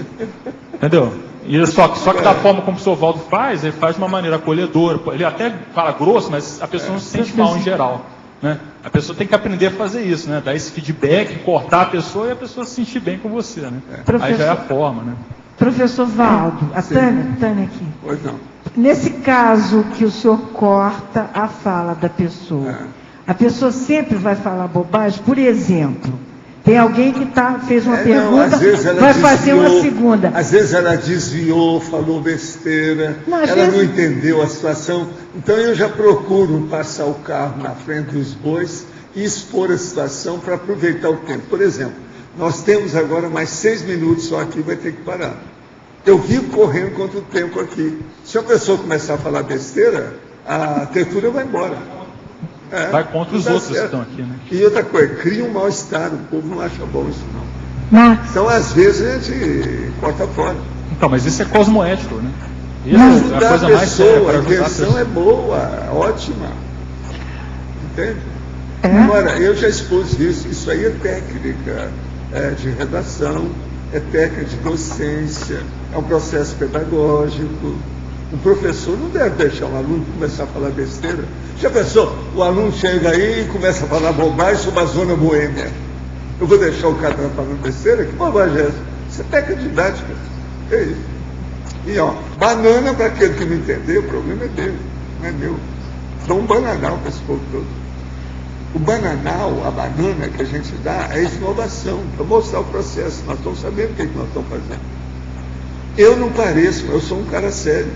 Entendeu? E só que da forma como o professor Valdo faz, ele faz de uma maneira acolhedora. Ele até fala grosso, mas a pessoa não se sente mal em geral. Né? A pessoa tem que aprender a fazer isso, né? Dar esse feedback, cortar a pessoa e a pessoa se sentir bem com você. Né? Aí já é a forma. Né? Professor Valdo, a Tânia aqui. Pois não. Nesse caso que o senhor corta a fala da pessoa, a pessoa sempre vai falar bobagem. Por exemplo, Tem alguém que fez uma pergunta, vai fazer uma segunda. Às vezes ela desviou, falou besteira, ela não entendeu a situação. Então eu já procuro passar o carro na frente dos bois e expor a situação para aproveitar o tempo. Por exemplo, nós temos agora mais 6 minutos só aqui, vai ter que parar. Eu vivo correndo contra o tempo aqui. Se a pessoa começar a falar besteira, a tertúlia vai embora. Vai contra os outros que estão aqui, né? E outra coisa, cria um mal-estar, o povo não acha bom isso não. Max. Então, às vezes, a gente corta fora. Então, mas isso é cosmoético, né? Isso Não, é a coisa mais séria para a ajudar a intenção pessoa. é boa, ótima. Entende? Agora, eu já expus isso aí é técnica de redação, é técnica de docência, é um processo pedagógico. O professor não deve deixar um aluno começar a falar besteira. Já pensou? O aluno chega aí e começa a falar bobagem sobre a zona boêmia. Eu vou deixar o cara falando besteira? Que bobagem é essa? Isso é técnica didática. É isso. E ó, banana para aquele que não entendeu, o problema é dele, não é meu. Dá um bananal para esse povo todo. O bananal, a banana que a gente dá, é inovação, para mostrar o processo. Nós estamos sabendo o que nós estamos fazendo. Eu não pareço, eu sou um cara sério.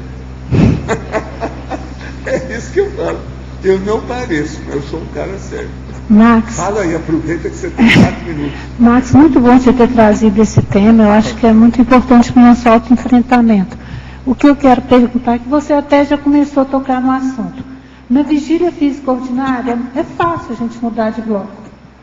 É isso que eu falo. Eu não pareço, mas eu sou um cara sério. Max. Fala aí, aproveita que você tem 4 minutos. Max, muito bom você ter trazido esse tema. Eu acho que é muito importante para o nosso autoenfrentamento. O que eu quero perguntar é que você até já começou a tocar no assunto. Na vigília física ordinária, é fácil a gente mudar de bloco.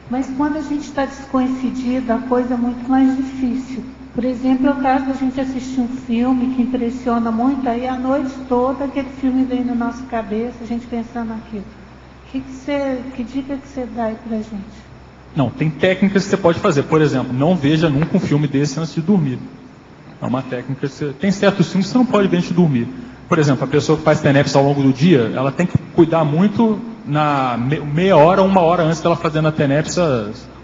Mas quando a gente está descoincidido, a coisa é muito mais difícil. Por exemplo, é o caso da gente assistir um filme que impressiona muito, aí a noite toda aquele filme vem na nossa cabeça, a gente pensando naquilo. Que dica que você dá aí pra gente? Não, tem técnicas que você pode fazer. Por exemplo, não veja nunca um filme desse antes de dormir. É uma técnica que tem certos filmes que você não pode ver antes de dormir. Por exemplo, a pessoa que faz TENEPS ao longo do dia, ela tem que cuidar muito na meia hora, 1 hora antes dela fazer na TENEPS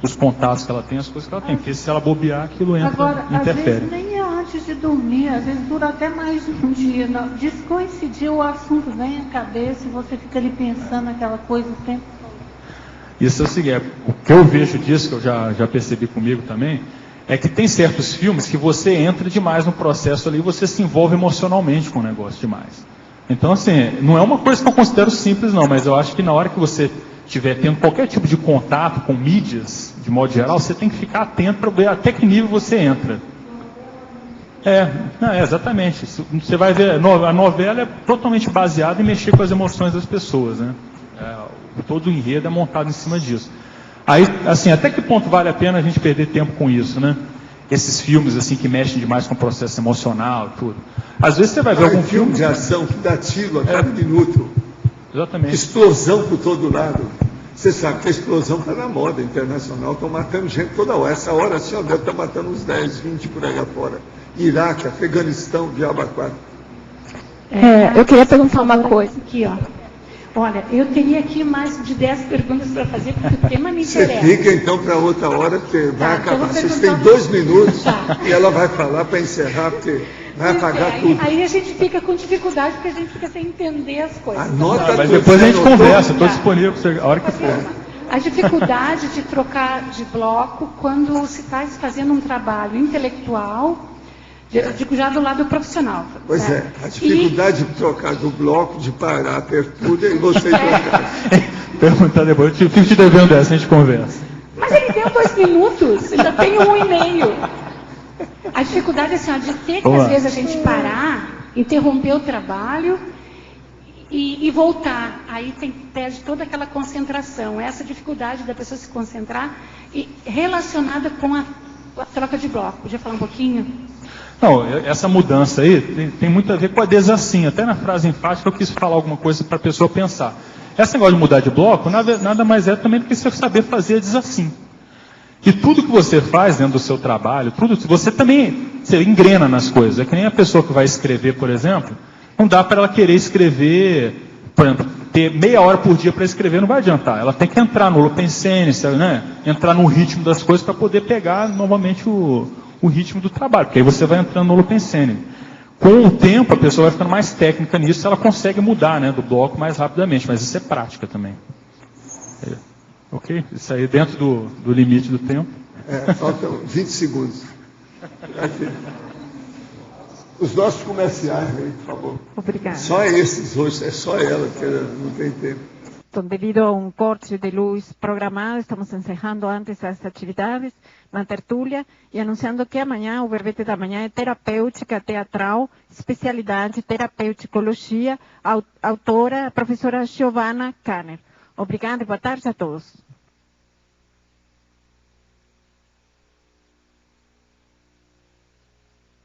os contatos que ela tem, as coisas que ela tem. Porque se ela bobear, aquilo entra, agora, interfere. Às vezes nem é antes de dormir, às vezes dura até mais de um dia. Não. Descoincidir o assunto, vem à cabeça e você fica ali pensando naquela coisa o tempo todo. Isso é o seguinte, o que eu vejo disso, que eu já percebi comigo também, é que tem certos filmes que você entra demais no processo ali e você se envolve emocionalmente com o negócio demais. Então, assim, não é uma coisa que eu considero simples não, mas eu acho que na hora que você estiver tendo qualquer tipo de contato com mídias, de modo geral, você tem que ficar atento para ver até que nível você entra. Exatamente. Você vai ver, a novela é totalmente baseada em mexer com as emoções das pessoas, né? Todo o enredo é montado em cima disso. Aí, assim, até que ponto vale a pena a gente perder tempo com isso, né? Esses filmes, assim, que mexem demais com o processo emocional e tudo. Às vezes você vai ver algum filme de ação que dá tiro a cada minuto. Exatamente. Explosão por todo lado. Você sabe que a explosão está na moda internacional, estão matando gente toda hora. Essa hora, assim, ó, deve estar matando uns 10, 20 por aí afora. Iraque, Afeganistão, diabo 4. Eu queria perguntar uma coisa. Aqui, ó. Olha, eu teria aqui mais de 10 perguntas para fazer, porque o tema me interessa. Você fica então para outra hora, porque vai acabar. Vocês têm 2 minutos e ela vai falar para encerrar, porque vai apagar tudo. Aí a gente fica com dificuldade, porque a gente fica sem entender as coisas. Anota mas depois a gente conversa, estou disponível para você, a hora que for. A dificuldade de trocar de bloco quando se está fazendo um trabalho intelectual, eu digo já do lado profissional. Pois certo? A dificuldade de trocar do bloco, de parar a tertúlia e você trocar. Perguntar depois, eu fico te devendo dessa, a gente conversa. Mas ele deu 2 minutos, ainda tem 1,5. A dificuldade é assim, ó, de ter que às vezes a gente parar, interromper o trabalho e voltar. Aí perde toda aquela concentração. Essa dificuldade da pessoa se concentrar e relacionada com a troca de bloco. Podia falar um pouquinho? Não, essa mudança aí tem muito a ver com a desassim. Até na frase enfática eu quis falar alguma coisa para a pessoa pensar. Esse negócio de mudar de bloco nada mais é também do que você saber fazer desassim. E tudo que você faz dentro do seu trabalho, você engrena nas coisas. É que nem a pessoa que vai escrever, por exemplo, não dá para ela querer escrever, por exemplo, ter meia hora por dia para escrever, não vai adiantar. Ela tem que entrar no Lopensense, né? Entrar no ritmo das coisas para poder pegar novamente o ritmo do trabalho, porque aí você vai entrando no Lopensense. Com o tempo, a pessoa vai ficando mais técnica nisso, ela consegue mudar, né, do bloco mais rapidamente, mas isso é prática também. Ok? Isso aí dentro do limite do tempo. Faltam 20 segundos. Aqui. Os nossos comerciais aí, por favor. Obrigada. Só esses hoje, é só ela, que não tem tempo. Então, devido a um corte de luz programado, estamos encerrando antes as atividades na tertúlia e anunciando que amanhã o verbete da manhã é terapêutica teatral, especialidade terapeuticologia, autora a professora Giovanna Kanner. Obrigada e boa tarde a todos.